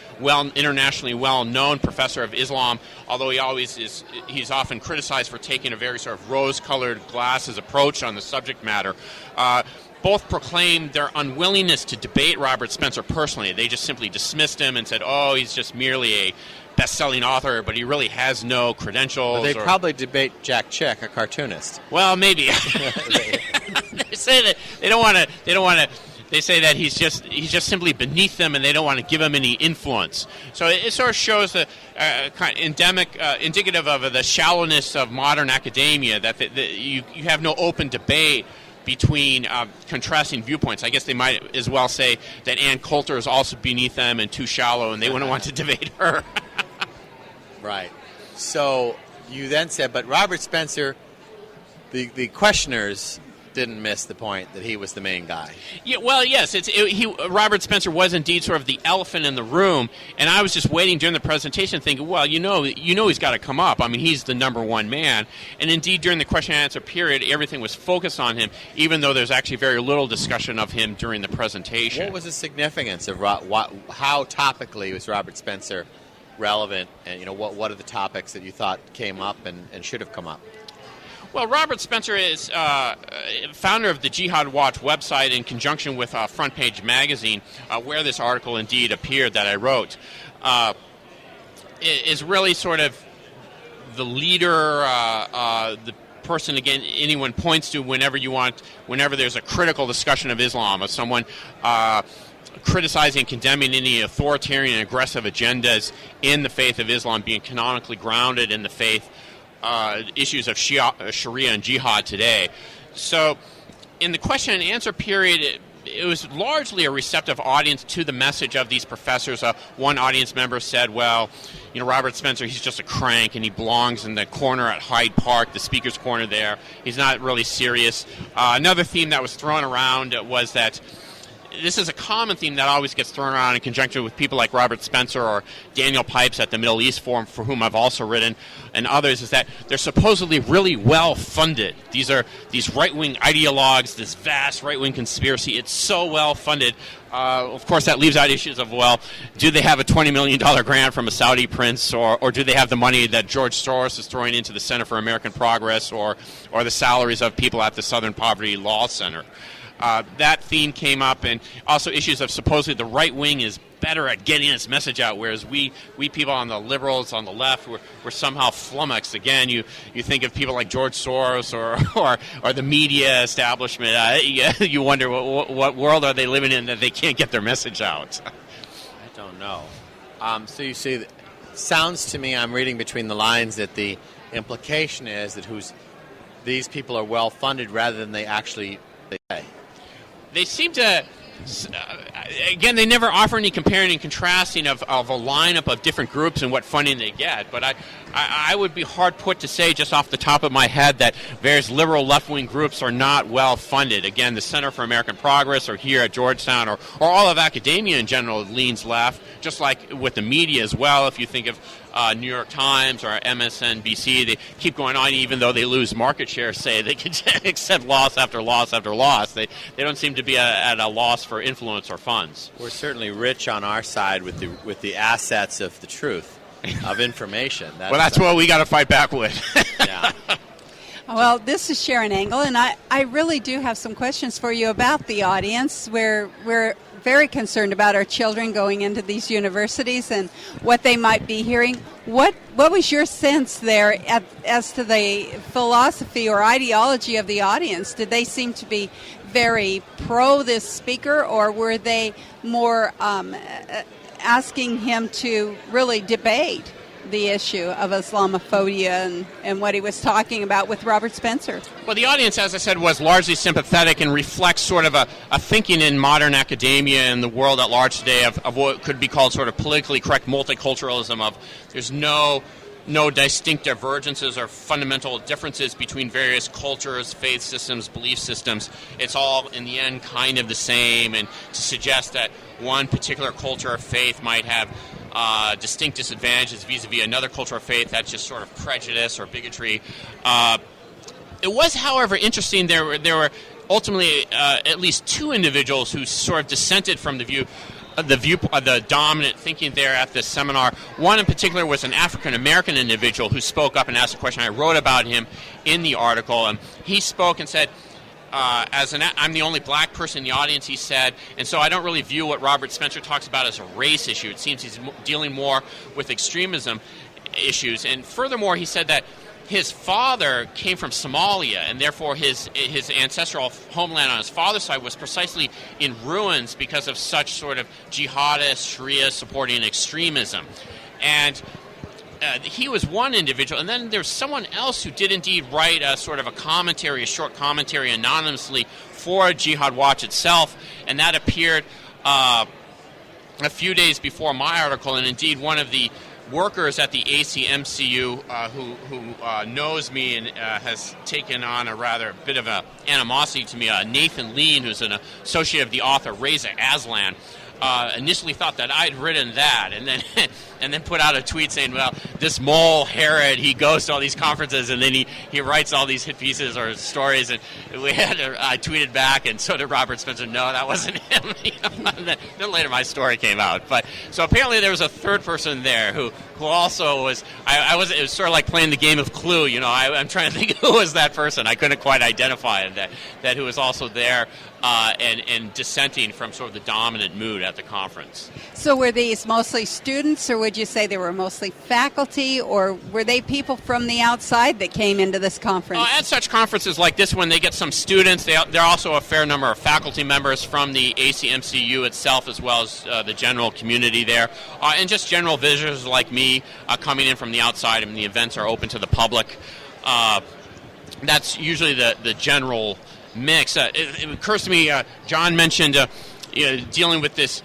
internationally well-known professor of Islam, although he's often criticized for taking a very sort of rose-colored glasses approach on the subject matter. Both proclaimed their unwillingness to debate Robert Spencer personally. They just simply dismissed him and said, he's just merely a best-selling author, but he really has no credentials. Well, they probably debate Jack Chick, a cartoonist. Well, maybe. They say that they don't want to. They say that he's just simply beneath them, and they don't want to give him any influence. So it sort of shows the kind of indicative of the shallowness of modern academia, that you have no open debate between contrasting viewpoints. I guess they might as well say that Ann Coulter is also beneath them and too shallow, and they wouldn't want to debate her. Right. So you then said, but Robert Spencer, the questioners didn't miss the point that he was the main guy. Yeah, well, yes, Robert Spencer was indeed sort of the elephant in the room, and I was just waiting during the presentation thinking, well, he's got to come up. I mean, he's the number one man. And indeed, during the question and answer period, everything was focused on him, even though there's actually very little discussion of him during the presentation. What was the significance of how topically was Robert Spencer relevant, and what are the topics that you thought came up and should have come up? Well, Robert Spencer is founder of the Jihad Watch website in conjunction with Front Page Magazine, where this article indeed appeared that I wrote. Is really sort of the leader, the person, again, anyone points to whenever there's a critical discussion of Islam, of someone criticizing and condemning any authoritarian and aggressive agendas in the faith of Islam, being canonically grounded in the faith, issues of Sharia and jihad today. So in the question and answer period, it was largely a receptive audience to the message of these professors. One audience member said, Robert Spencer, he's just a crank, and he belongs in the corner at Hyde Park, the speaker's corner there. He's not really serious. Another theme that was thrown around was that this is a common theme that always gets thrown around in conjunction with people like Robert Spencer or Daniel Pipes at the Middle East Forum, for whom I've also written, and others, is that they're supposedly really well funded. These are these right-wing ideologues, this vast right-wing conspiracy. It's so well funded. Of course, that leaves out issues of, well, do they have a $20 million grant from a Saudi prince, or do they have the money that George Soros is throwing into the Center for American Progress, or the salaries of people at the Southern Poverty Law Center? That theme came up, and also issues of supposedly the right wing is better at getting its message out, whereas we people on the liberals on the left were somehow flummoxed. Again, you think of people like George Soros or the media establishment. You wonder what world are they living in that they can't get their message out. I don't know. So you see, sounds to me, I'm reading between the lines, that the implication is that these people are well funded rather than they actually say. They seem to, again, they never offer any comparing and contrasting of a lineup of different groups and what funding they get. But I would be hard put to say just off the top of my head that various liberal left-wing groups are not well funded. Again, the Center for American Progress, or here at Georgetown, or all of academia in general leans left, just like with the media as well. If you think of New York Times or MSNBC, they keep going on even though they lose market share, say they can accept loss after loss after loss. They don't seem to be at a loss for influence or funds. We're certainly rich on our side with the assets of the truth, of information. That's what we got to fight back with. Yeah. Well, this is Sharon Engel, and I really do have some questions for you about the audience. We're very concerned about our children going into these universities and what they might be hearing. What was your sense there as to the philosophy or ideology of the audience? Did they seem to be very pro this speaker, or were they more asking him to really debate the issue of Islamophobia and what he was talking about with Robert Spencer? Well, the audience, as I said, was largely sympathetic and reflects sort of a thinking in modern academia and the world at large today of what could be called sort of politically correct multiculturalism, of there's no distinct divergences or fundamental differences between various cultures, faith systems, belief systems. It's all, in the end, kind of the same, and to suggest that one particular culture or faith might have distinct disadvantages vis-a-vis another culture or faith, that's just sort of prejudice or bigotry. It was, however, interesting. There were ultimately at least two individuals who sort of dissented from the dominant thinking there at this seminar. One in particular was an African-American individual who spoke up and asked a question. I wrote about him in the article, and he spoke and said, I'm the only black person in the audience, he said, and so I don't really view what Robert Spencer talks about as a race issue. It seems he's dealing more with extremism issues. And furthermore, he said that his father came from Somalia, and therefore his ancestral homeland on his father's side was precisely in ruins because of such sort of jihadist, Sharia supporting extremism. And he was one individual, and then there's someone else who did indeed write a sort of a short commentary anonymously for Jihad Watch itself, and that appeared a few days before my article. And indeed, one of the workers at the ACMCU who knows me and has taken on a rather bit of a animosity to me, Nathan Lean, who's an associate of the author Reza Aslan, initially thought that I'd written that, and then put out a tweet saying, well, this mole Herod, he goes to all these conferences and then he writes all these hit pieces or stories, and I tweeted back, and so did Robert Spencer, no, that wasn't him. Then later my story came out. But so apparently there was a third person there who also was, it was sort of like playing the game of Clue, I'm trying to think who was that person. I couldn't quite identify that who was also there and dissenting from sort of the dominant mood at the conference. So were these mostly students, or would you say they were mostly faculty, or were they people from the outside that came into this conference? At such conferences like this one, they get some students. There are also a fair number of faculty members from the ACMCU itself, as well as the general community there, and just general visitors like me coming in from the outside. I mean, the events are open to the public. That's usually the general mix. It occurs to me, John mentioned dealing with this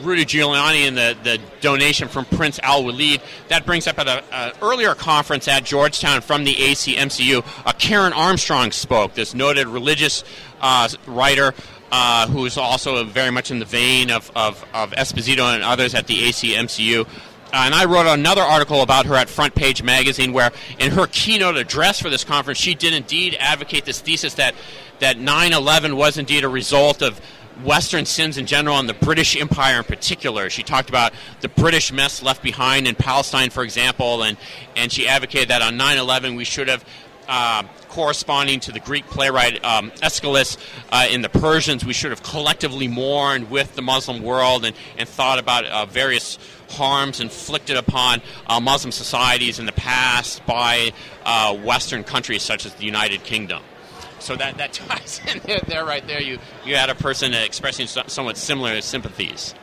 Rudy Giuliani and the donation from Prince Al-Walid. That brings up at an earlier conference at Georgetown from the ACMCU, Karen Armstrong spoke, this noted religious writer who's also very much in the vein of Esposito and others at the ACMCU. And I wrote another article about her at Front Page Magazine, where in her keynote address for this conference, she did indeed advocate this thesis that 9/11 was indeed a result of Western sins in general and the British Empire in particular. She talked about the British mess left behind in Palestine, for example, and she advocated that on 9/11 we should have, corresponding to the Greek playwright Aeschylus in the Persians, we should have collectively mourned with the Muslim world and thought about various harms inflicted upon Muslim societies in the past by Western countries such as the United Kingdom. So that ties in there right there. You had a person expressing somewhat similar sympathies.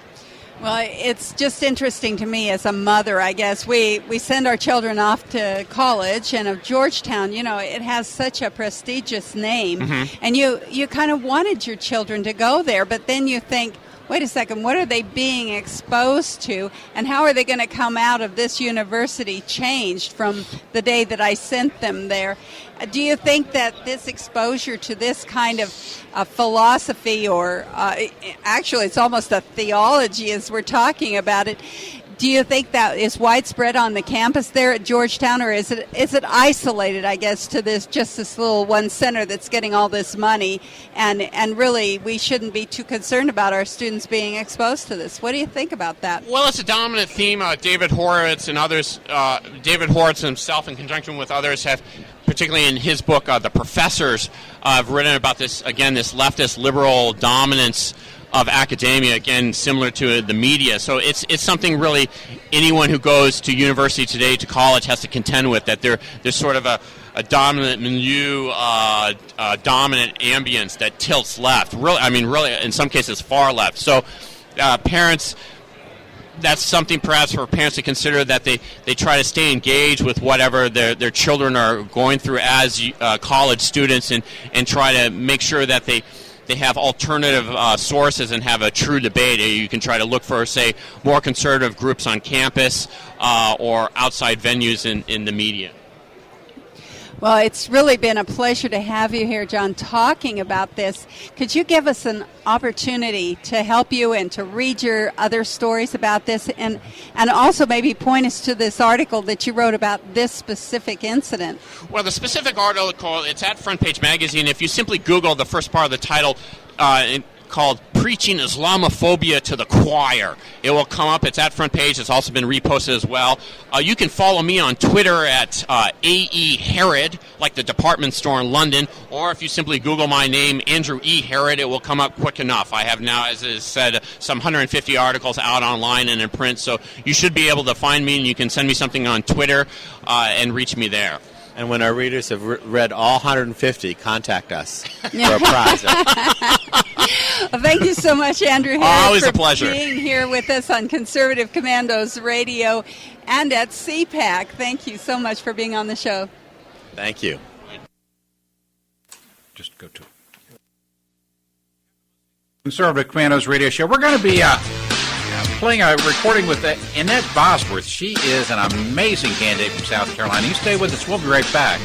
Well, it's just interesting to me as a mother, I guess. We send our children off to college, and of Georgetown, it has such a prestigious name. Mm-hmm. And you kind of wanted your children to go there, but then you think, wait a second, what are they being exposed to, and how are they going to come out of this university changed from the day that I sent them there? Do you think that this exposure to this kind of philosophy, or actually it's almost a theology as we're talking about it, do you think that is widespread on the campus there at Georgetown, or is it isolated, I guess, to this little one center that's getting all this money, and really we shouldn't be too concerned about our students being exposed to this? What do you think about that? Well, it's a dominant theme. David Horowitz and others, David Horowitz himself in conjunction with others have, particularly in his book, The Professors, have written about this leftist liberal dominance of academia, again, similar to the media. So it's something really anyone who goes to university today, to college, has to contend with, that there's sort of a dominant milieu, dominant ambience that tilts left. Really, in some cases, far left. So parents, that's something perhaps for parents to consider, that they try to stay engaged with whatever their children are going through as college students, and try to make sure that they have alternative sources and have a true debate. You can try to look for, say, more conservative groups on campus or outside venues in the media. Well, it's really been a pleasure to have you here, John, talking about this. Could you give us an opportunity to help you and to read your other stories about this, and also maybe point us to this article that you wrote about this specific incident? Well, the specific article, it's at Front Page Magazine. If you simply Google the first part of the title, called Preaching Islamophobia to the Choir, it will come up. It's at Front Page. It's also been reposted as well. You can follow me on Twitter at AE Herod, like the department store in London, or if you simply Google my name, Andrew E. Herod, it will come up quick enough. I have now, as is said, some 150 articles out online and in print, so you should be able to find me, and you can send me something on Twitter and reach me there. And when our readers have read all 150, contact us for a prize. Well, thank you so much, Andrew Harris, always for a pleasure being here with us on Conservative Commandos Radio and at CPAC. Thank you so much for being on the show. Thank you. Just go to Conservative Commandos Radio Show. We're going to be playing a recording with Annette Bosworth. She is an amazing candidate from South Carolina. You stay with us. We'll be right back.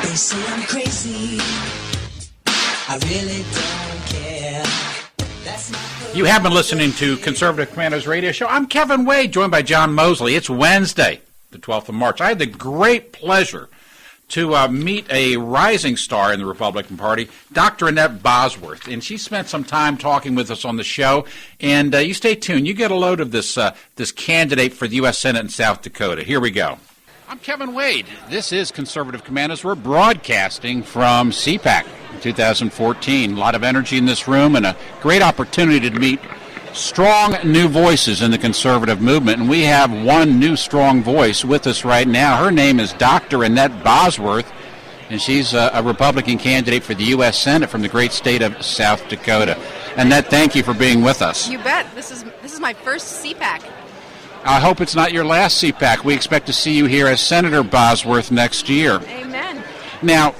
They say I'm crazy, I really don't care. You have been listening to Conservative Commandos Radio Show. I'm Kevin Wade, joined by John Mosley. It's Wednesday, the 12th of March. I had the great pleasure to meet a rising star in the Republican Party, Dr. Annette Bosworth, and she spent some time talking with us on the show. And you stay tuned. You get a load of this candidate for the U.S. Senate in South Dakota. Here we go. I'm Kevin Wade. This is Conservative Commandos. We're broadcasting from CPAC 2014. A lot of energy in this room and a great opportunity to meet strong new voices in the conservative movement. And we have one new strong voice with us right now. Her name is Dr. Annette Bosworth, and she's a Republican candidate for the U.S. Senate from the great state of South Dakota. Annette, thank you for being with us. You bet. This is my first CPAC. I hope it's not your last CPAC. We expect to see you here as Senator Bosworth next year. Amen. Now,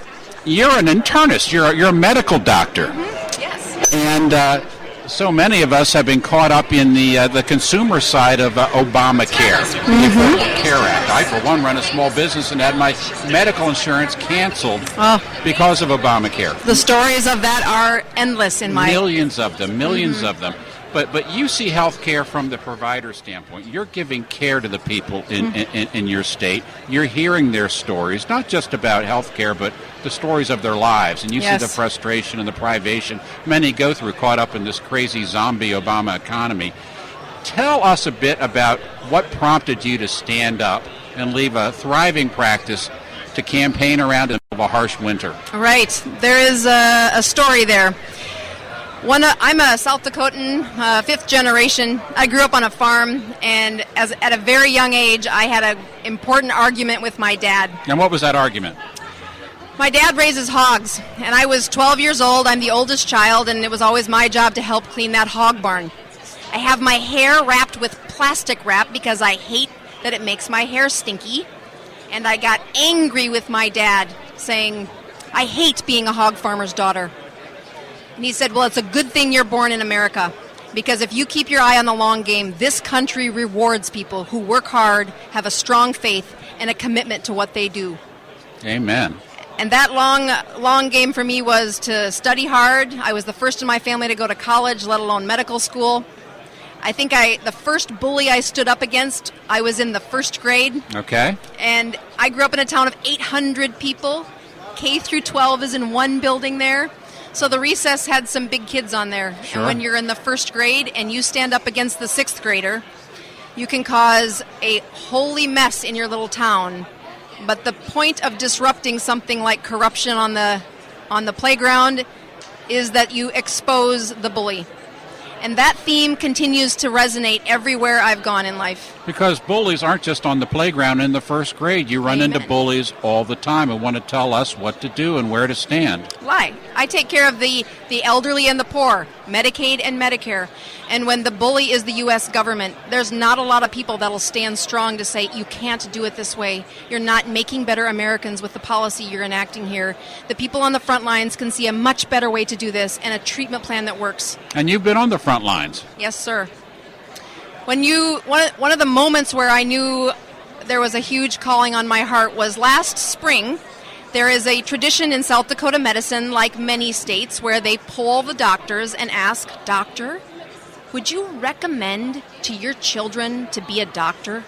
you're an internist. You're a medical doctor. Yes. And so many of us have been caught up in the consumer side of Obamacare, the Affordable Care Act. I, for one, run a small business and had my medical insurance canceled because of Obamacare. The stories of that are endless in my... Millions of them. But you see health care from the provider standpoint. You're giving care to the people in your state. You're hearing their stories, not just about health care, but the stories of their lives. And you see the frustration and the privation many go through, caught up in this crazy zombie Obama economy. Tell us a bit about what prompted you to stand up and leave a thriving practice to campaign around in a harsh winter. Right. There is a story there. I'm a South Dakotan, fifth generation. I grew up on a farm, and at a very young age, I had an important argument with my dad. And what was that argument? My dad raises hogs, and I was 12 years old. I'm the oldest child, and it was always my job to help clean that hog barn. I have my hair wrapped with plastic wrap because I hate that it makes my hair stinky. And I got angry with my dad, saying, I hate being a hog farmer's daughter. And he said, well, it's a good thing you're born in America, because if you keep your eye on the long game, this country rewards people who work hard, have a strong faith, and a commitment to what they do. Amen. And that long game for me was to study hard. I was the first in my family to go to college, let alone medical school. I think the first bully I stood up against, I was in the first grade. Okay. And I grew up in a town of 800 people. K through 12 is in one building there. So the recess had some big kids on there. Sure. And when you're in the first grade and you stand up against the sixth grader, you can cause a holy mess in your little town. But the point of disrupting something like corruption on the playground is that you expose the bully. And that theme continues to resonate everywhere I've gone in life. Because bullies aren't just on the playground in the first grade. You run into bullies all the time and want to tell us what to do and where to stand. Lie. I take care of the elderly and the poor, Medicaid and Medicare. And when the bully is the U.S. government, there's not a lot of people that'll stand strong to say, you can't do it this way. You're not making better Americans with the policy you're enacting here. The people on the front lines can see a much better way to do this and a treatment plan that works. And you've been on the front lines. Yes, sir. One of the moments where I knew there was a huge calling on my heart was last spring. There is a tradition in South Dakota medicine, like many states, where they poll the doctors and ask, Doctor, would you recommend to your children to be a doctor?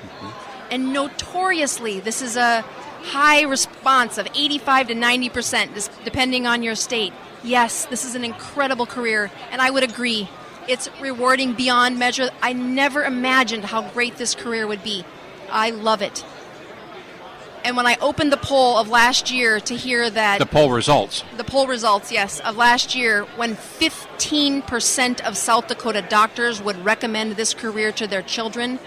And notoriously, this is a high response of 85 to 90%, depending on your state. Yes, this is an incredible career, and I would agree. It's rewarding beyond measure. I never imagined how great this career would be. I love it. And when I opened the poll of last year to hear that... The poll results. The poll results, yes, of last year, when 15% of South Dakota doctors would recommend this career to their children.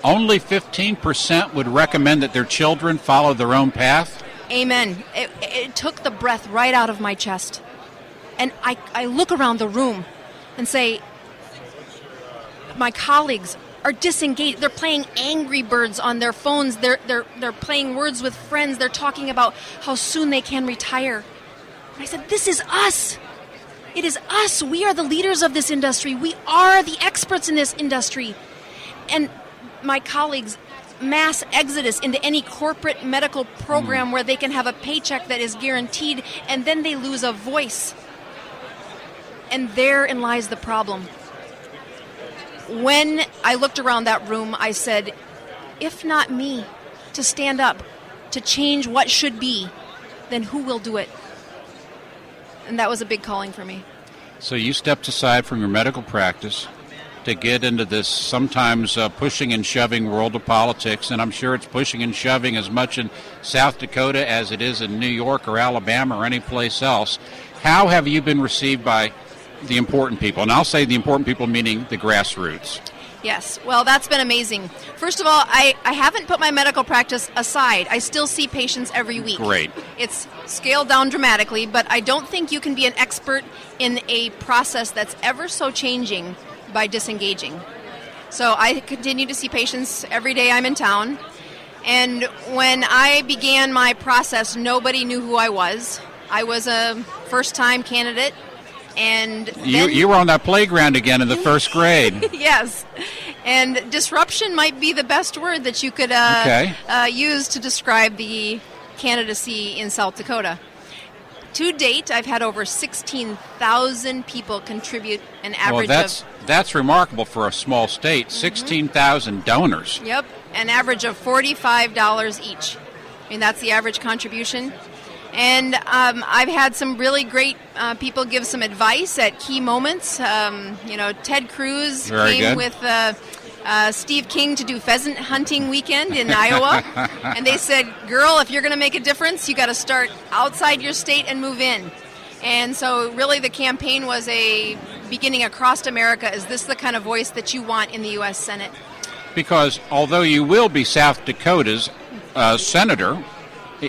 Only 15% would recommend that their children follow their own path? Amen. It took the breath right out of my chest. And I look around the room and say, my colleagues are disengaged. They're playing Angry Birds on their phones. They're playing Words with Friends. They're talking about how soon they can retire. And I said, this is us. It is us. We are the leaders of this industry. We are the experts in this industry. And my colleagues, mass exodus into any corporate medical program where they can have a paycheck that is guaranteed, and then they lose a voice. And therein lies the problem. When I looked around that room, I said, if not me, to stand up, to change what should be, then who will do it? And that was a big calling for me. So you stepped aside from your medical practice to get into this sometimes pushing and shoving world of politics, and I'm sure it's pushing and shoving as much in South Dakota as it is in New York or Alabama or any place else. How have you been received by the important people? And I'll say the important people meaning the grassroots. Yes, well, that's been amazing. First of all, I haven't put my medical practice aside. I still see patients every week. Great. It's scaled down dramatically, but I don't think you can be an expert in a process that's ever so changing by disengaging. So I continue to see patients every day I'm in town. And when I began my process, nobody knew who I was. I was a first-time candidate. And you were on that playground again in the first grade. Yes. And disruption might be the best word that you could use to describe the candidacy in South Dakota. To date, I've had over 16,000 people contribute an average that's remarkable for a small state. 16,000 donors. Yep, an average of $45 each. I mean, that's the average contribution. And I've had some really great people give some advice at key moments. Ted Cruz came with Steve King to do pheasant hunting weekend in Iowa. And they said, girl, if you're going to make a difference, you got to start outside your state and move in. And so really the campaign was a beginning across America. Is this the kind of voice that you want in the U.S. Senate? Because although you will be South Dakota's senator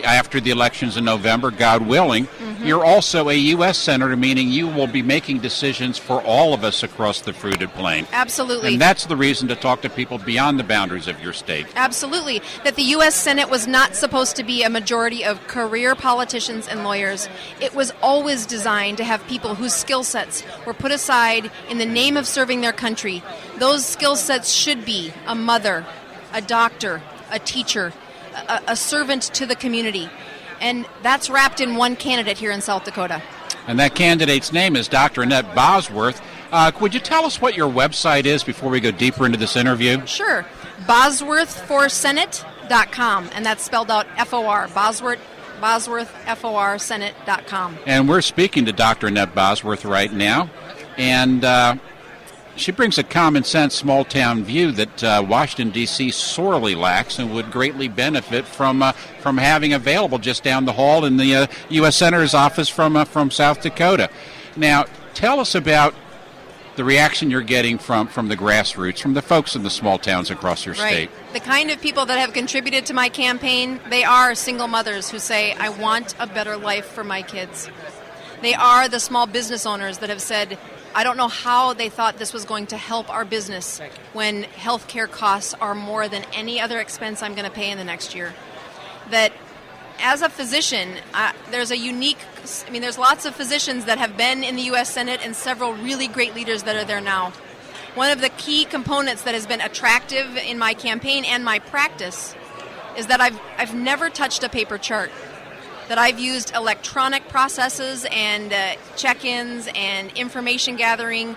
after the elections in November, God willing, you're also a U.S. senator, meaning you will be making decisions for all of us across the fruited plain. Absolutely. And that's the reason to talk to people beyond the boundaries of your state. Absolutely. That the U.S. Senate was not supposed to be a majority of career politicians and lawyers. It was always designed to have people whose skill sets were put aside in the name of serving their country. Those skill sets should be a mother, a doctor, a teacher, a servant to the community. And that's wrapped in one candidate here in South Dakota. And that candidate's name is Dr. Annette Bosworth. Would you tell us what your website is before we go deeper into this interview? Sure. BosworthForSenate.com, and that's spelled out F-O-R, BosworthForSenate.com. And we're speaking to Dr. Annette Bosworth right now, and she brings a common-sense, small-town view that Washington, D.C. sorely lacks and would greatly benefit from having available just down the hall in the U.S. Senator's office from South Dakota. Now, tell us about the reaction you're getting from the grassroots, from the folks in the small towns across your state. The kind of people that have contributed to my campaign, they are single mothers who say, I want a better life for my kids. They are the small business owners that have said, I don't know how they thought this was going to help our business when health care costs are more than any other expense I'm going to pay in the next year. That as a physician, there's lots of physicians that have been in the U.S. Senate and several really great leaders that are there now. One of the key components that has been attractive in my campaign and my practice is that I've never touched a paper chart. That I've used electronic processes and check-ins and information gathering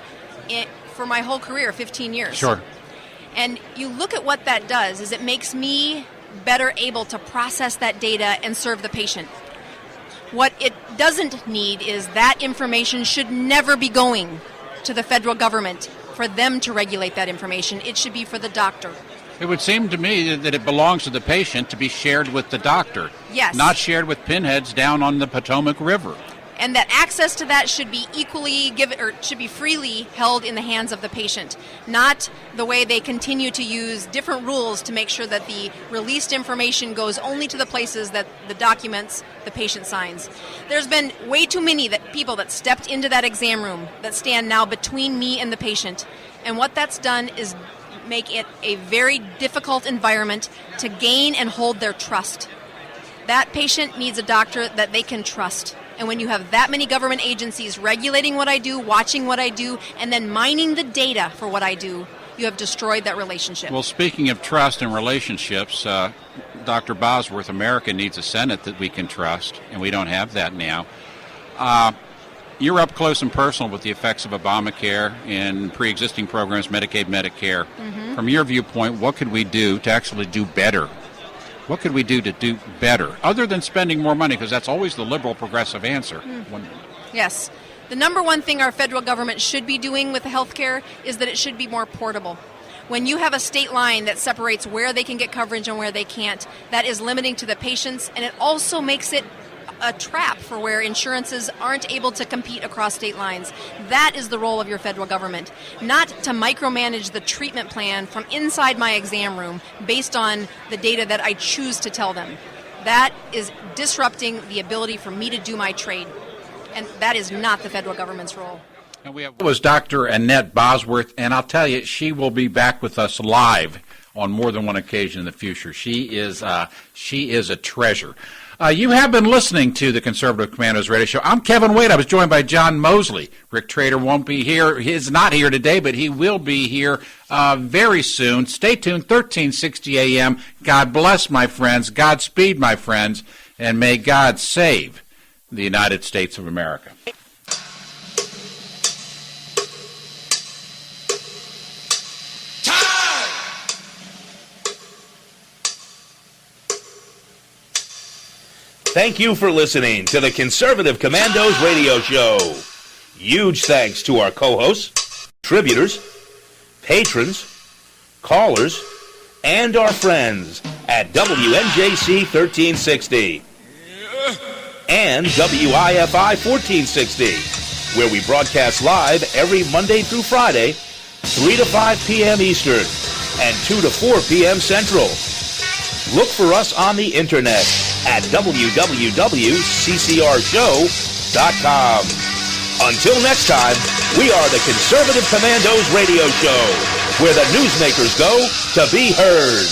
for my whole career, 15 years. Sure. And you look at what that does, is it makes me better able to process that data and serve the patient. What it doesn't need is that information should never be going to the federal government for them to regulate that information. It should be for the doctor. It would seem to me that it belongs to the patient to be shared with the doctor. Yes. Not shared with pinheads down on the Potomac River. And that access to that should be equally given, or should be freely held in the hands of the patient, not the way they continue to use different rules to make sure that the released information goes only to the places that the documents the patient signs. There's been way too many people that stepped into that exam room that stand now between me and the patient. And what that's done is make it a very difficult environment to gain and hold their trust. That patient needs a doctor that they can trust. And when you have that many government agencies regulating what I do, watching what I do, and then mining the data for what I do, you have destroyed that relationship. Well, speaking of trust and relationships, Dr. Bosworth, America needs a Senate that we can trust, and we don't have that now. You're up close and personal with the effects of Obamacare and pre-existing programs, Medicaid, Medicare. Mm-hmm. From your viewpoint, what could we do to actually do better? What could we do to do better, other than spending more money? Because that's always the liberal progressive answer. Yes. The number one thing our federal government should be doing with the health care is that it should be more portable. When you have a state line that separates where they can get coverage and where they can't, that is limiting to the patients, and it also makes it a trap for where insurances aren't able to compete across state lines. That is the role of your federal government, not to micromanage the treatment plan from inside my exam room based on the data that I choose to tell them. That is disrupting the ability for me to do my trade, and that is not the federal government's role. And was Dr. Annette Bosworth, and I'll tell you, she will be back with us live on more than one occasion in the future. She is a treasure. You have been listening to the Conservative Commandos Radio Show. I'm Kevin Wade. I was joined by John Mosley. Rick Trader won't be here. He's not here today, but he will be here very soon. Stay tuned, 1360 a.m. God bless, my friends. Godspeed, my friends. And may God save the United States of America. Thank you for listening to the Conservative Commandos Radio Show. Huge thanks to our co-hosts, contributors, patrons, callers, and our friends at WNJC 1360 and WIFI 1460, where we broadcast live every Monday through Friday, 3 to 5 p.m. Eastern and 2 to 4 p.m. Central. Look for us on the internet at www.ccrshow.com. Until next time, we are the Conservative Commandos Radio Show, where the newsmakers go to be heard.